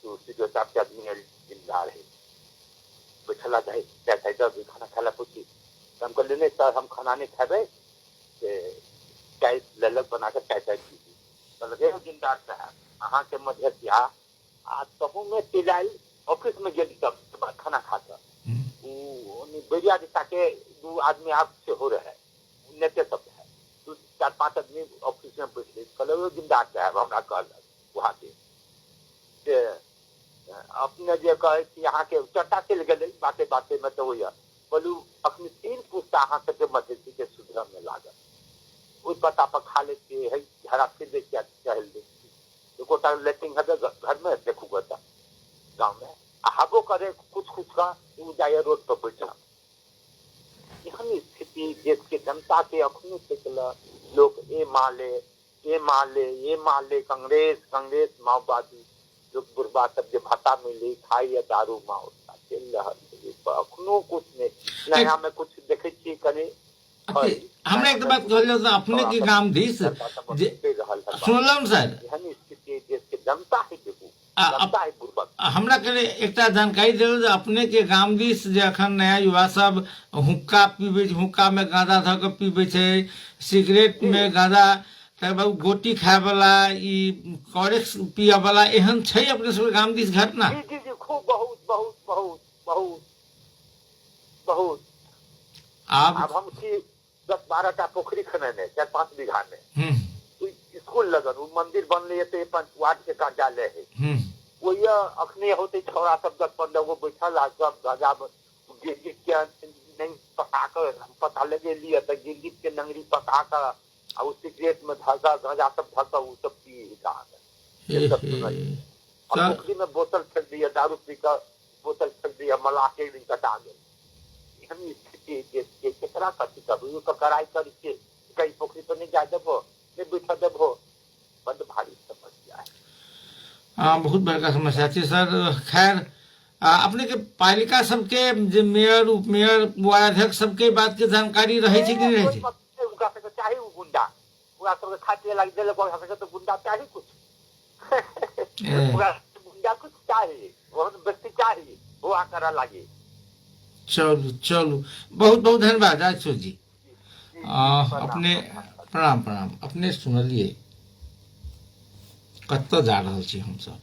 तो सीधो साहब के आदमी जिम्मेदार है बैठला जाए भी खाना खाला पूछी। तो हम कहले नहीं सर हम खाना नहीं खेबे, चाय ललक बना के चाय पीजी। तो लगे जिम्मेदार साहब अहाँ के मधेसिया आ तहु में तिलाइल ऑफिस में गेली तब खाना खाता बेरिया दिशा के 2 आदमी आप से हो रहे नेते सब है, 2-4-5 आदमी ऑफिस में बैठले। कहले जिम्मेदार साहब हमरा कहलक वहाँ के अपने जे कहे कि यहाँ के चर्चा चल गए बाते बाते में, तो वही बोलू अपनी 3 पुस्ता अहाँ सबके मधेसी के सुधर में लागल, उस पता पर खा लेते है झरा फिर दे क्या चहल दे गोटा लेटिंग है घर में देखू गोटा गाँव में हागो करे कुछ का वो जाए रोड पर बैठा। यहाँ स्थिति देश के जनता के अखनी तक लोग ये माले कांग्रेस माओवादी लोग बुढ़बा सब जे भाता मिली खाई या दारू माओ चल रहा अखनो कुछ नहीं नया में कुछ देखे छी कनी। हमरा एक बात कहलियो तो अपने के गांव दिस सुनलम सर यहाँ स्थिति देश के जनता है देखू जनता है बुढ़बा। हमरा के एकटा जानकारी देलो जे अपने के गांव दिस जे अखन नया युवा सब हुक्का पीबे, हुक्का में गांजा ध के पीबे छै, सिगरेट में गांजा, गोटी खाए वाला, ई कॉरेक्स पिए वाला एहन छै अपने सब गांव दिस घटना? जी जी खूब बहुत बहुत बहुत बहुत बहुत। अब हम की 10-12 टा पोखरी खनेने 4-5 बीघा में स्कूल लगन वो मंदिर बनले तो 5 वार्ड के कार्यालय है वही अखने होते छोरा सब 10-15 गो बैठल आ सब गाजा गिर के नहीं पका कर पता लगे लिए तो गिर के नंगरी पका कर और उस सिगरेट में धगा गाजा सब धगा वो सब पिए ये सब पोखरी में बोतल फेंक दिया, दारू पी कर बोतल फेंक दिया, मला के दिन कटा गए। हम स्थिति केकरा कथी करू कराई करके कई पोखरी तो नहीं जा देबो नहीं बैठा देबो, बड़ भारी समस्या है। बहुत बड़का समस्या है सर। खैर अपने के पालिका सबके जे मेयर उप मेयर वार्डाध्यक्ष सबके बात के जानकारी रहे छै कि नहीं रहे छै? उनका सबके चाही उ गुंडा, पूरा सबके खातिर लाग देले पर सबके तो गुंडा चाही कुछ। पूरा गुंडा कुछ चाही, बहुत व्यक्ति चाही वो आकर लागे। चलू चलू, बहुत बहुत धन्यवाद आशु जी। अपने प्रणाम प्रणाम। अपने सुनलिए कत जा रहल छी हम सब।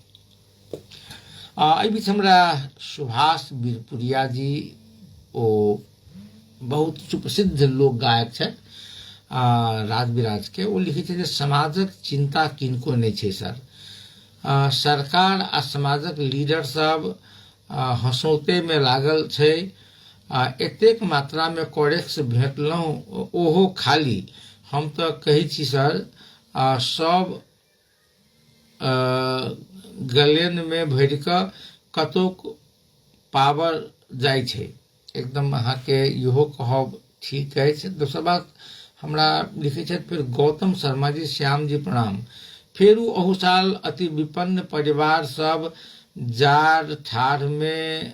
एहि बीच हमरा सुभाष बीरपुरिया जी ओ बहुत सुप्रसिद्ध लोक गायक छै राज बिराज के, ओ लिखे छै जे समाजक चिंता किनको नहीं छै सर। सरकार आ समाजक लीडर सब हंसौते में लागल छै। एतेक मात्रा में कोरेक्स भेटलहुँ ओहो खाली। हम तो कहै छी सर सब गलेन में भर के कतौ पावर जाय छै। एकदम अहाँ के इहो कहब ठीक अछि। दोसर बात हमरा लिखे छै फिर गौतम शर्मा जी, श्याम जी प्रणाम। फिर ओहू साल अति विपन्न परिवार सब जार ठाढ़ में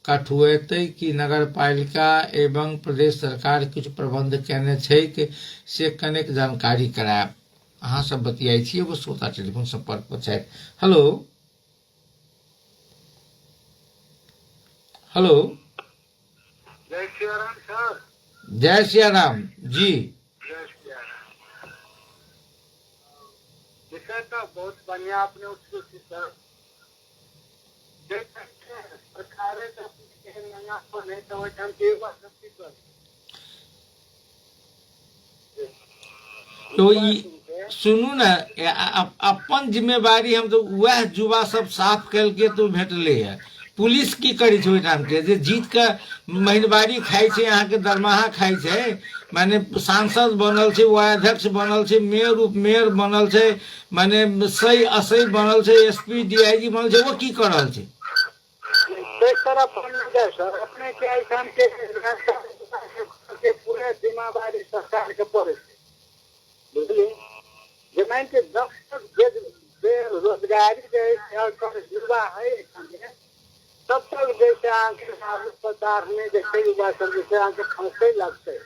कठुएते कि नगर पालिका एवं प्रदेश सरकार कुछ प्रबंध केने छै कि से कनेक जानकारी करायब। अहाँ सब बतियाई छी, एगो श्रोता टेलीफोन संपर्क पर छै। हेलो हेलो, जय श्री राम सर। जय श्री राम जी। जय श्री राम। विषय तो बहुत बढ़िया आपने उसको सर सरकारें तो नया को नहीं तो हम के बात सकती कर। तो सुनू न, अपन जिम्मेवारी हम तो वह युवा सब साफ कल के तो भेटले है। पुलिस की करी छै ओइठाम के जे जीत के महीनवारी खाई छै, अहाँ के दरमाहा खाई छै, माने सांसद बनल छै, वार्डाध्यक्ष बनल छै, मेयर उप मेयर बनल छै, माने सही असही बनल छै, एसपी डीआईजी बनल छै, वो की कर रहल छै? सर अपने के ऐठाम के पूरे जिम्मेवारी सरकार के पड़े बुझलिए। जे मान के 10 बेरोजगारी युवा है तब तक जैसे अस्पताल में जैसे युवा सब जैसे आके फंसे लगते।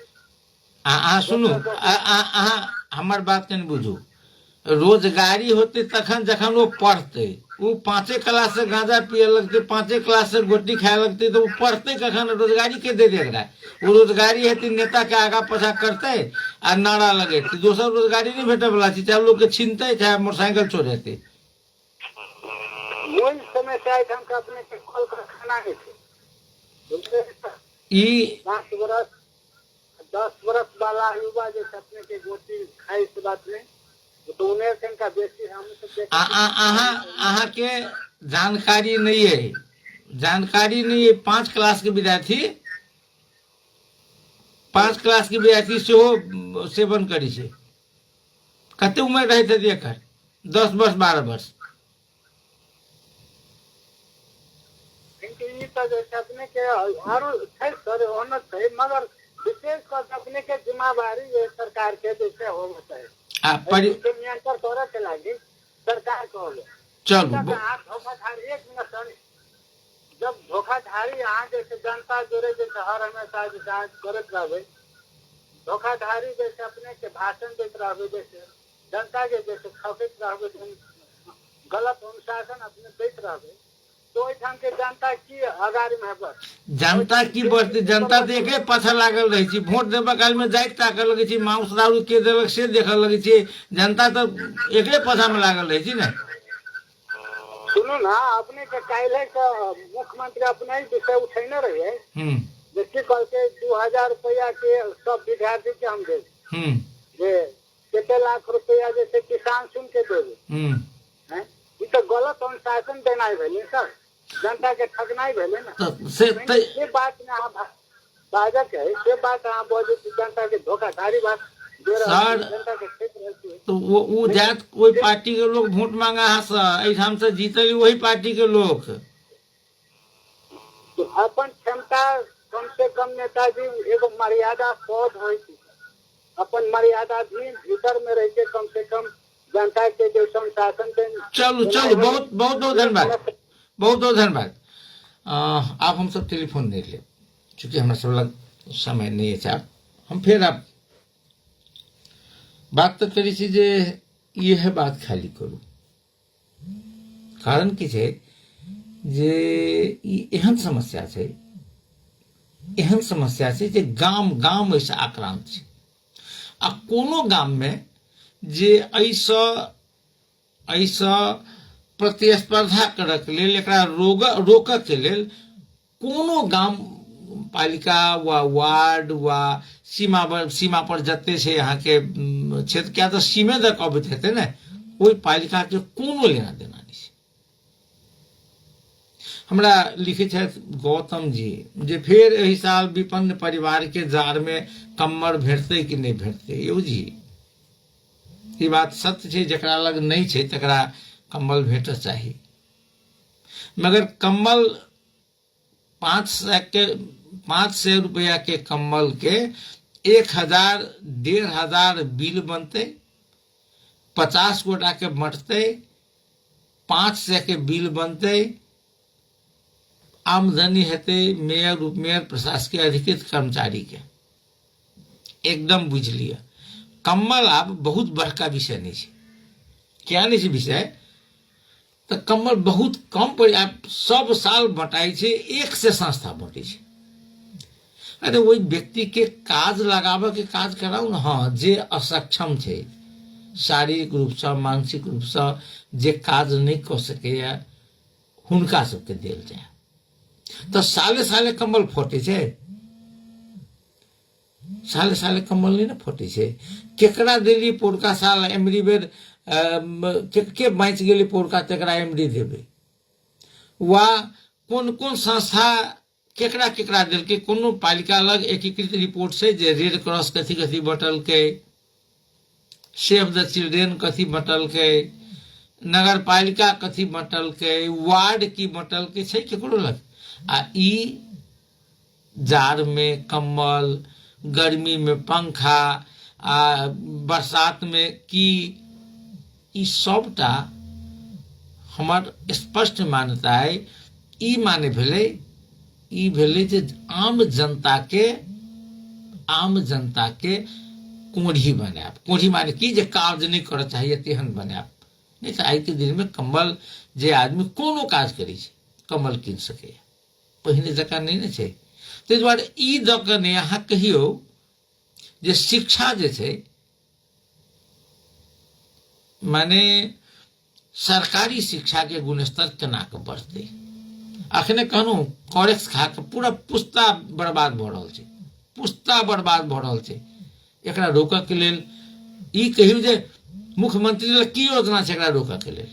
सुनू, हमार बात कनि बुझू। रोजगारी होते तखन जखन वो पढ़ते। वो 5 क्लास से गांजा पिए लगते, 5 क्लास से गोटी खाए लगते, तो वो पढ़ते कखन? रोजगारी के दे देगा? वो रोजगारी हेतु नेता के आगा पछा करते आ नारा लगेते। दोसर रोजगारी नहीं भेटे वाला छै, चाहे लोग के छीनते चाहे मोटरसाइकिल चोरेते। वही समय शायद हम अपने के कल कारखाना है ई 10 बरस वाला युवा जैसे अपने के गोटी खाई से बात नहीं तो उन्हें का बेसी हम तो अहाँ के जानकारी नहीं है, जानकारी नहीं है। 5 क्लास के विद्यार्थी 5 क्लास के विद्यार्थी सेहो सेवन करी छै। कते उम्र रहे थे एकर? 10 वर्ष 12 वर्ष। जैसे अपने के आरो सर होना चाहिए, मगर विशेष कर अपने के जिम्मेवारी सरकार के जैसे होना चाहिए। नियंत्रण तोरा के लागी सरकार को चलो धोखाधड़ी। 1 मिनट, जब धोखाधड़ी यहाँ जैसे जनता जोड़े जैसे हर हमेशा जांच करते रहे, धोखाधड़ी जैसे अपने के भाषण देते रहे, जैसे जनता के जैसे ठकत रहे, गलत अनुशासन अपने देते रहे, तो के जनता की अगाड़ी में बस जनता की बढ़ती। जनता देखे पाछा लागल रही छी। वोट देबा काल में जाइत ताकल लगे छी, मांस दारू के देबे से देखल लगे छी। जनता तो एकरे पाछा में लागल रही छी ना। सुनो ना, अपने के काल्हे का मुख्यमंत्री अपने ही विषय उठेने रहे जैसे कल के 2000 रुपया के सब विद्यार्थी के हम दे कितने लाख रुपया जैसे किसान सुन के देवे। ये तो गलत अनुशासन देना है भेले सर, जनता के ठगना ही भेले ना। ये बात ना बाजक है, ये बात आप बोले जनता के धोखाधड़ी बात सर। जनता के क्षेत्र तो वो जात कोई पार्टी के लोग वोट मांगा है सर, हम से जीतल वही पार्टी के लोग। तो अपन क्षमता कम से कम नेताजी एगो मर्यादा पद हो, अपन मर्यादा भीतर में रह के कम से कम जनता के जो शासन। चलो चलो, बहुत बहुत धन्यवाद, बहुत बहुत धन्यवाद। आप हम सब टेलीफोन नहीं ले, चूंकि हमारा सब लग समय नहीं है साहब। हम फिर आप बात तो करी छी जे ये है बात खाली करू, कारण की छै जे ई एहन समस्या छै जे गाम गाम ऐसे आक्रांत छै, आ कोनो गाम में जे ऐसा प्रतिस्पर्धा करय के लेल, एकरा रोकय के लेल कोनो गाम पालिका वा वार्ड वा सीमा पर जते छै यहाँ के क्षेत्र, क्या तो सीमे तक अबैत हेतै ने, ओहि पालिका के कोनो लेना देना नहीं छै। हमरा लिखे छथि गौतम जी जे फिर एहि साल विपन्न परिवार के जार में कम्मर भेटतै कि नहीं भेटतै। यौ जी ई बात सत्य छै, जकरा लग नहीं छै तकरा कम्बल भेटऽ चाही, मगर कम्बल 500 रुपया के कम्बल के 1000 1500 बिल बनते, 50 गोटा के बंटते, 500 के बिल बनते, आमदनी हेते मेयर प्रशासकीय अधिकृत कर्मचारी के। एकदम बुझ लिया, कम्बल आब बहुत बड़का विषय नहीं है। क्या नहीं है विषय, तो कम्बल बहुत कम पर आप सब साल बटाई छे, एक से संस्था बटे छे। अरे वही व्यक्ति के काज लगावे के काज कराऊ ना। हाँ, जे असक्षम छे शारीरिक रूप से मानसिक रूप से, जे काज नहीं कर सके हुनका सबके देल जाए। तो साले साले कम्बल फटे छे, साले साले कम्बल नहीं ना फटे छे। केकरा देली पोरका साल एमरी बेर के बाँच गेली पोरका तेकरा एमडी देबे, वा कौन कौन संस्था केकरा केकरा दिल के। कोनो पालिका लग एकीकृत रिपोर्ट से जे रेड क्रॉस कथी कथी बटल के, सेव द चिल्ड्रेन कथी बटल के, नगर पालिका कथी बटल के, वार्ड की बटल के छै केकरो लग। आ ई जाड़ में कम्बल, गर्मी में पंखा, आ बरसात में की, ई सबटा हमर स्पष्ट मान्यता है। ई माने भेले जे आम जनता के कोढ़ी बनाब। कोढ़ी माने की, जे काज नहीं करऽ चाहिए तेहन बनाब। नहीं तो आई के दिन में कम्बल जे आदमी कोनो काज करी छै कम्बल कीन सके, पहिने जकाँ नहीं ने छै। ताहि दुआरे ई दऽ कऽ ने अहाँ कहियौ जे शिक्षा जे छै, माने सरकारी शिक्षा के गुणस्तर केना के बढ़ते। अखने कहलूँ कॉरेक्स खा के पूरा पुस्ता बर्बाद भ रहल छै, पुस्ता बर्बाद भ रहल छै। एकरा रोकऽ के लेल ई कहियौ जे मुख्यमंत्री लग की योजना छै एकरा रोकऽ के लेल।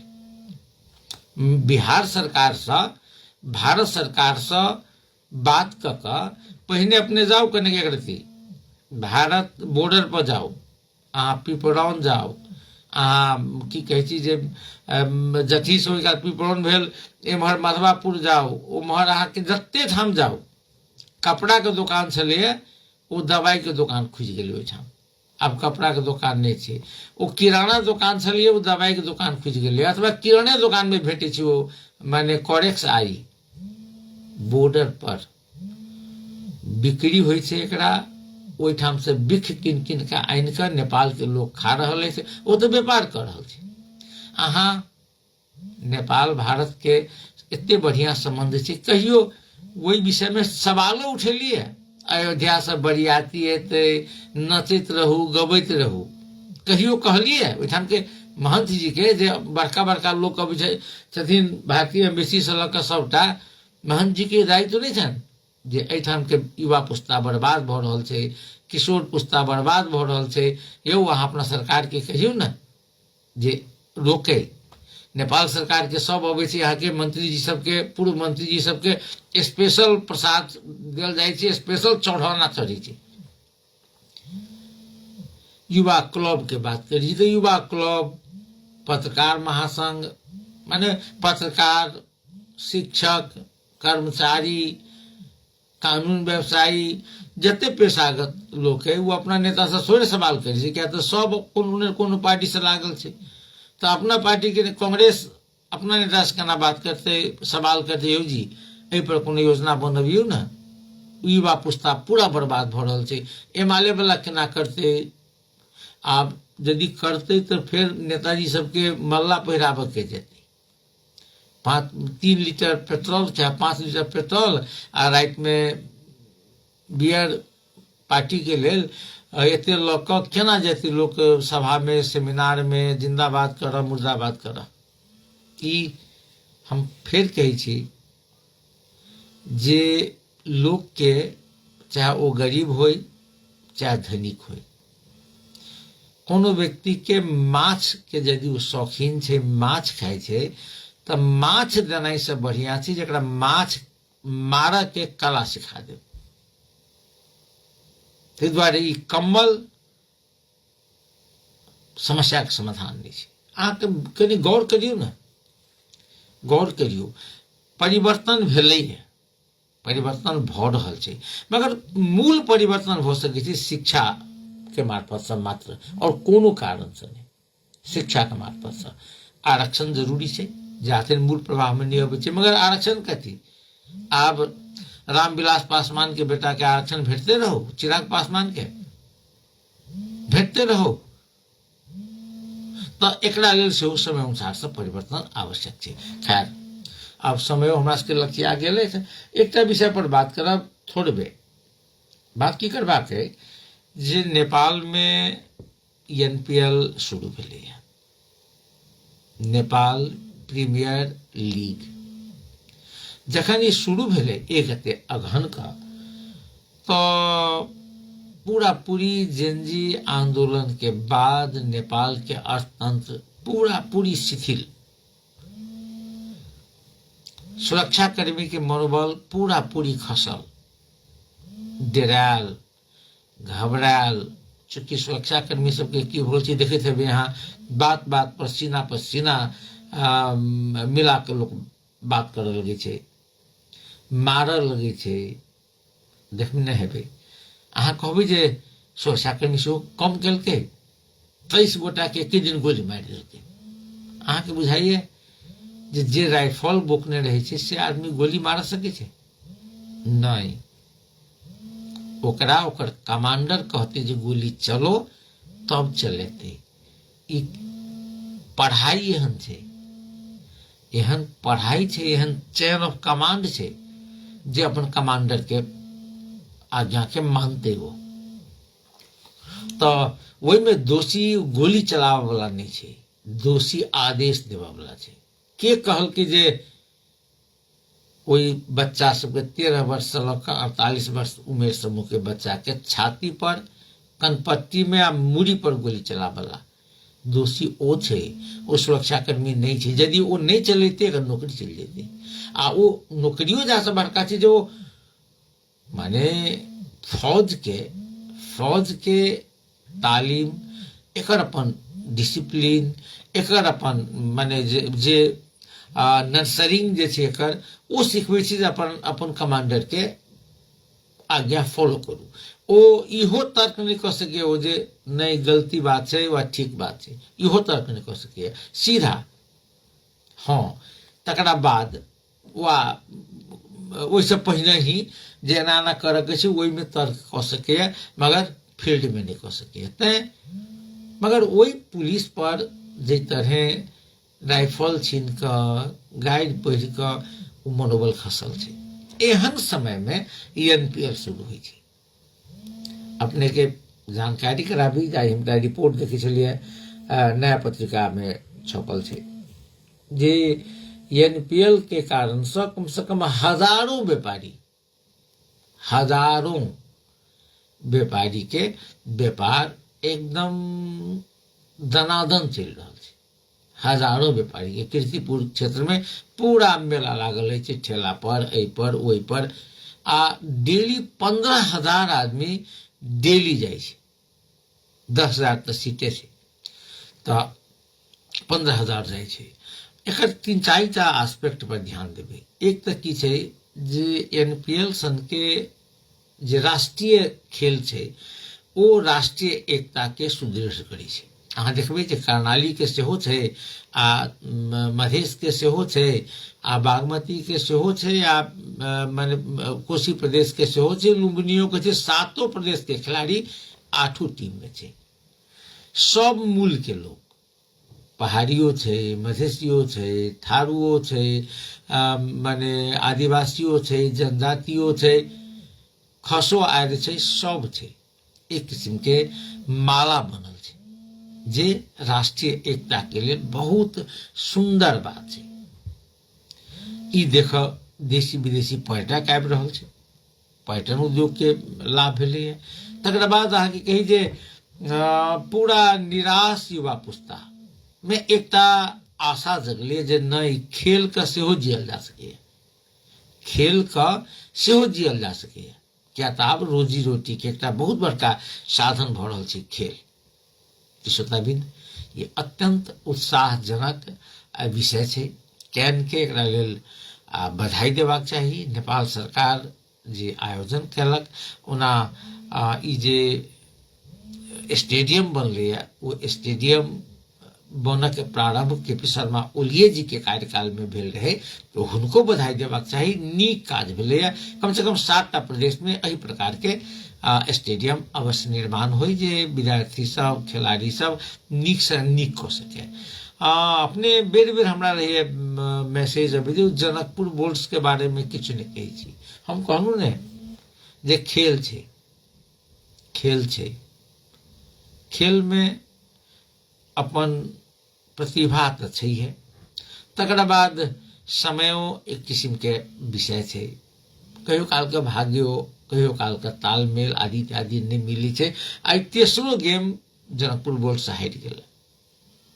बिहार सरकार से, भारत सरकार से बात कऽ कऽ पहिने अपने जाओ कने एक रती भारत बॉर्डर पर जाओ, अहाँ पिपराउन जाओ, अहाँ की कहै छी जे जथी से ओहि काल पिपराउन भेल, एम्हर मधवापुर जाओ, उम्हर अहाँके जते ठाम जाओ। कपड़ा के दुकान छलैया, ओ दवाई के दुकान खुजि गेलै ओहिठाम, आब कपड़ा के दुकान नहीं छै। ओ किराना दुकान छलैया, ओ दवाई के दुकान खुजि गेलै। अथवा किराने दुकान में भेटे छै ओ माने कॉरेक्स आई, बॉर्डर पर बिक्री होइ छै एकरा। ओहिठाम से बिख किन किन के आनि के नेपाल के लोग खा रहल है, वो तो व्यापार कर रहल छै। अहाँ नेपाल भारत के एते बढ़िया संबंध छै, कहियो वही विषय में सवालो उठेलिए। अयोध्या से बरियाती एते, नचैत रहू गबैत रहू, कहियो कहलिए ओहिठाम के महंत जी के, जे बड़का बड़का लोग अबै छथिन भारतीय एम्बेसी से लऽ कऽ सबटा, महंत जी के दायित्व नहीं छनि जे एहिठाम के युवा पुस्ता बर्बाद भ रहल छै, किशोर पुस्ता बर्बाद भ रहल छै। यौ अहाँ अपना सरकार के कहियौ ने जे रोके। नेपाल सरकार के सब अबै छै, यहाँ के मंत्री जी सबके, पूर्व मंत्री जी सबके स्पेशल प्रसाद देल जाइ छै, स्पेशल चढ़ाना चढ़ै छै। युवा क्लब के बात करी तो युवा क्लब, पत्रकार महासंघ, माने पत्रकार, शिक्षक, कर्मचारी, कानून व्यवसायी, जते पेशागत लोग है, वो अपना नेता से थोड़े सवाल करे छै। क्या तो सब कोनो पार्टी से लागल छै, तो अपना पार्टी के कांग्रेस अपना नेता से केना बात करते, सवाल करते। यौ जी एहि पर कोनो योजना बनबियौ ने, युवा पुस्ता पूरा बर्बाद भ रहल छै। एमाले वाला केना करते, आब यदि करते तो फिर नेताजी सबके मल्ला पहिराबऽ के जेतै। 3 लीटर पेट्रोल चाहे 5 लीटर पेट्रोल आ राति में बियर पार्टी के लेल एते लऽ कऽ केना जेतै लोक सभा में, सेमिनार में जिंदाबाद करऽ मुर्दाबाद करऽ। ई हम फिर कहै छी जे लोक के, चाहे वो गरीब होय चाहे धनिक होय, कोनो व्यक्ति के माछ के यदि वो शौकीन छै, माछ खाय छै, तऽ माछ देनाइ से बढ़िया छै जकरा माछ मारऽ के कला सिखा दे। ताहि दुआरे ई कम्बल समस्या के समाधान नहीं छै। अहाँके कनि गौर करियौ ने, गौर करियौ, परिवर्तन भेलै है, परिवर्तन भऽ रहल छै, मगर मूल परिवर्तन भऽ सकै छै शिक्षा के मार्फत से मात्र, और कोनो कारण से नहीं। शिक्षा के मार्फत से आरक्षण जरूरी छै, जाते मूल प्रवाह में नहीं अबै छै, मगर आरक्षण कथी, आब रामविलास पासवान के बेटा के आरक्षण भेटते रहो, चिराग पासवान के भेटते रहो, तो एकरा लेल सेहो समय अनुसार से परिवर्तन आवश्यक छै। खैर, अब समय हमरा सबके लक्ष्य गेलै छै, एकटा विषय पर बात करब थोड़बे। बात की करबाक है जे नेपाल में एनपीएल शुरू भेलै है, नेपाल प्रीमियर लीग। जखन ये शुरू भेलै 1 अगहन का, तो पूरा पूरी जेनजी आंदोलन के बाद नेपाल के अर्थतंत्र पूरा पूरी शिथिल, सुरक्षा कर्मी के मनोबल पूरा पूरी खसल, डेरायल, घबरायल। चूंकि सुरक्षा कर्मी सबके की होल छै देखैत हेबै यहाँ, बात बात पर सीना मिला के लोग बात करऽ लगे छै, मारऽ लगे छै। देखने हेबै, अहाँ कहबै जे सुरक्षा कर्मी सेहो कम केलकै, 23 गोटा के एक दिन गोली मारि देलकै। अहाँके बुझाइए जे राइफल बोकने रहे छै से आदमी गोली मार सके छै? नहीं, ओकरा ओकर कमांडर कहते जे गोली चलो तब चलेते। ई पढ़ाई एहन छै, एहन पढ़ाई छै, एहन चेन ऑफ कमांड छै जे अपन कमांडर के आज्ञा के मानते हो। तो वही में दोषी गोली चलावे वाला नहीं छै, दोषी आदेश देवा वाला छै। के कहल कि जे कोई बच्चा सबके 13 वर्ष से लऽ 48 वर्ष उमेर समूह के बच्चा के छाती पर, कनपट्टी में आ मूड़ी पर गोली चलावला दोषी ओ छै, ओ सुरक्षाकर्मी नहीं छै। यदि वो नहीं चलेते अगर नौकरी चल जेते, आ वो नौकरियों जा से बड़का छै जो माने फौज के तालीम, एकर अपन डिसिप्लिन, एकर अपन माने जे नर्सरिंग जे छै एकर, ओ सिखबै छै जे अपन कमांडर के आज्ञा फॉलो करू। ओ इहो तर्क नहीं कह सके ओ जे नहीं गलती बात छै वा ठीक बात छै, इहो तर्क नहीं कह सके सीधा। हाँ, तकरा बाद वा ओइसे पहिने ही जे एना करऽ के छै ओहि में तर्क कह सके, मगर फील्ड में नहीं कह सके। तैं मगर वही पुलिस पर जे तरह राइफल छीन कऽ, गाइड पढ़ि कऽ मनोबल खसल छै, एहन समय में एनपीएल शुरू होइ छै। अपने के जानकारी कराबी, हमरा रिपोर्ट देखे छलियै नया पत्रिका में छपल छै जे एनपीएल के कारण से कम हजारों व्यापारी के व्यापार एकदम दनादन चल रहा है। हजारों व्यापारी के कीर्तिपुर क्षेत्र में पूरा मेला लागल है, ठेला पर, एहि पर, ओहि पर, आ डेली 15,000 आदमी डेली जाइ छै। 10,000 तो सीटे छै, तो 15,000 जाइ छै। एकर 3-4टा एस्पेक्ट पर ध्यान देबै। एक तो की छै जे एनपीएल सन के जे राष्ट्रीय खेल छै, ओ राष्ट्रीय एकता के सुदृढ़ करै छै। अहाँ देखबै जे कर्णाली के सेहो छै, आ मधेश के सेहो छै, आ बागमती के सेहो छै, आ माने कोशी प्रदेश के सेहो छै, लुम्बिनियो के छै। 7 प्रदेश के खिलाड़ी 8 टीम में छै। सब मूल के लोग, पहाड़ियों छै, मधेसियों छै, थारुओ छै, माने आदिवासियों छै, जनजातियों छै, खसो आयर छै, सब छै। एक किस्म के माला बनल छै, जे राष्ट्रीय एकता के लिए बहुत सुंदर बात छै। ई देख देशी विदेशी पर्यटक आबि रहल छै, पर्यटन उद्योग के लाभ भेलै है। तकर बाद अहाँके कही जे पूरा निराश युवा पुस्ता में एकटा आशा जगलै जे नहीं, खेल का सेहो जियल जा सकैए, खेल का सेहो जियल जा सकैए। क्या तऽ आब रोजी रोटी के एकटा बहुत बड़का साधन भऽ रहल छै खेल। श्रोताबिंद, ये अत्यंत उत्साहजनक विषय छै। कैन के एकरा लेल बधाई देबाक चाही। नेपाल सरकार जे आयोजन केलक, ओना ई जे स्टेडियम बनलै, वो स्टेडियम बनक प्रारंभ केपी शर्मा ओलिए जी के कार्यकाल में भेल रहे, तो हुनको बधाई देबाक चाही। नीक काज भेलैया। कम से कम 7टा प्रदेश में एही प्रकार के स्टेडियम अवश्य निर्माण हो, जे विद्यार्थी सब, खिलाड़ी सब नीक से नीक कऽ सके। अपने बेर बेर हमरा रहिए मैसेज अभी जनकपुर बोर्ड्स के बारे में किछु नहीं कही छी। हम कहलू ने जे खेल छै, खेल छै, खेल में अपन प्रतिभा तो छैहे। तकर बाद समयो एक किस्म के विषय छै। कहियो काल के भाग्यो, कहियो काल के तालमेल आदि इत्यादि नहीं मिली छै। आई तेसरो गेम जनकपुर बोर्ड से हारि गेल।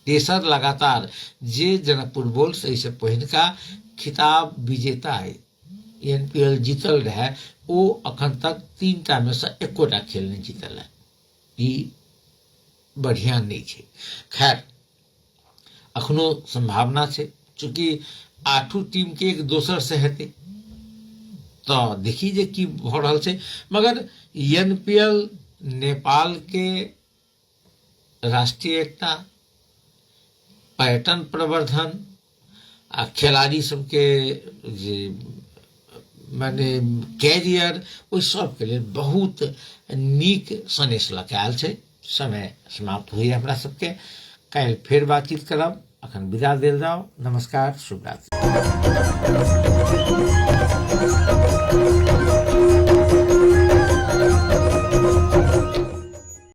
तेसर लगातार जे जनकपुर बोर्ड से पहिनका खिताब विजेता NPL जीतल रहे, ओ अखन तक 3टा में से एकोटा खेल नहीं जीतल है। ई बढ़िया नहीं छै। खैर, अखनो संभावना छै, चूंकि 8 टीम के एक दोसर से हेतै, तो देखी जे की भऽ रहल छै। मगर NPL नेपाल के राष्ट्रीय एकता, पर्यटन प्रवर्धन आ खिलाड़ी सबके जे माने कैरियर, ओहि सब के लिए बहुत नीक सनेश लऽ आयल छै। समय समाप्त होइए हमरा सबके। काल्हि फेर बातचीत करब। अखन विदा देल जाओ। नमस्कार, शुभ रात्रि।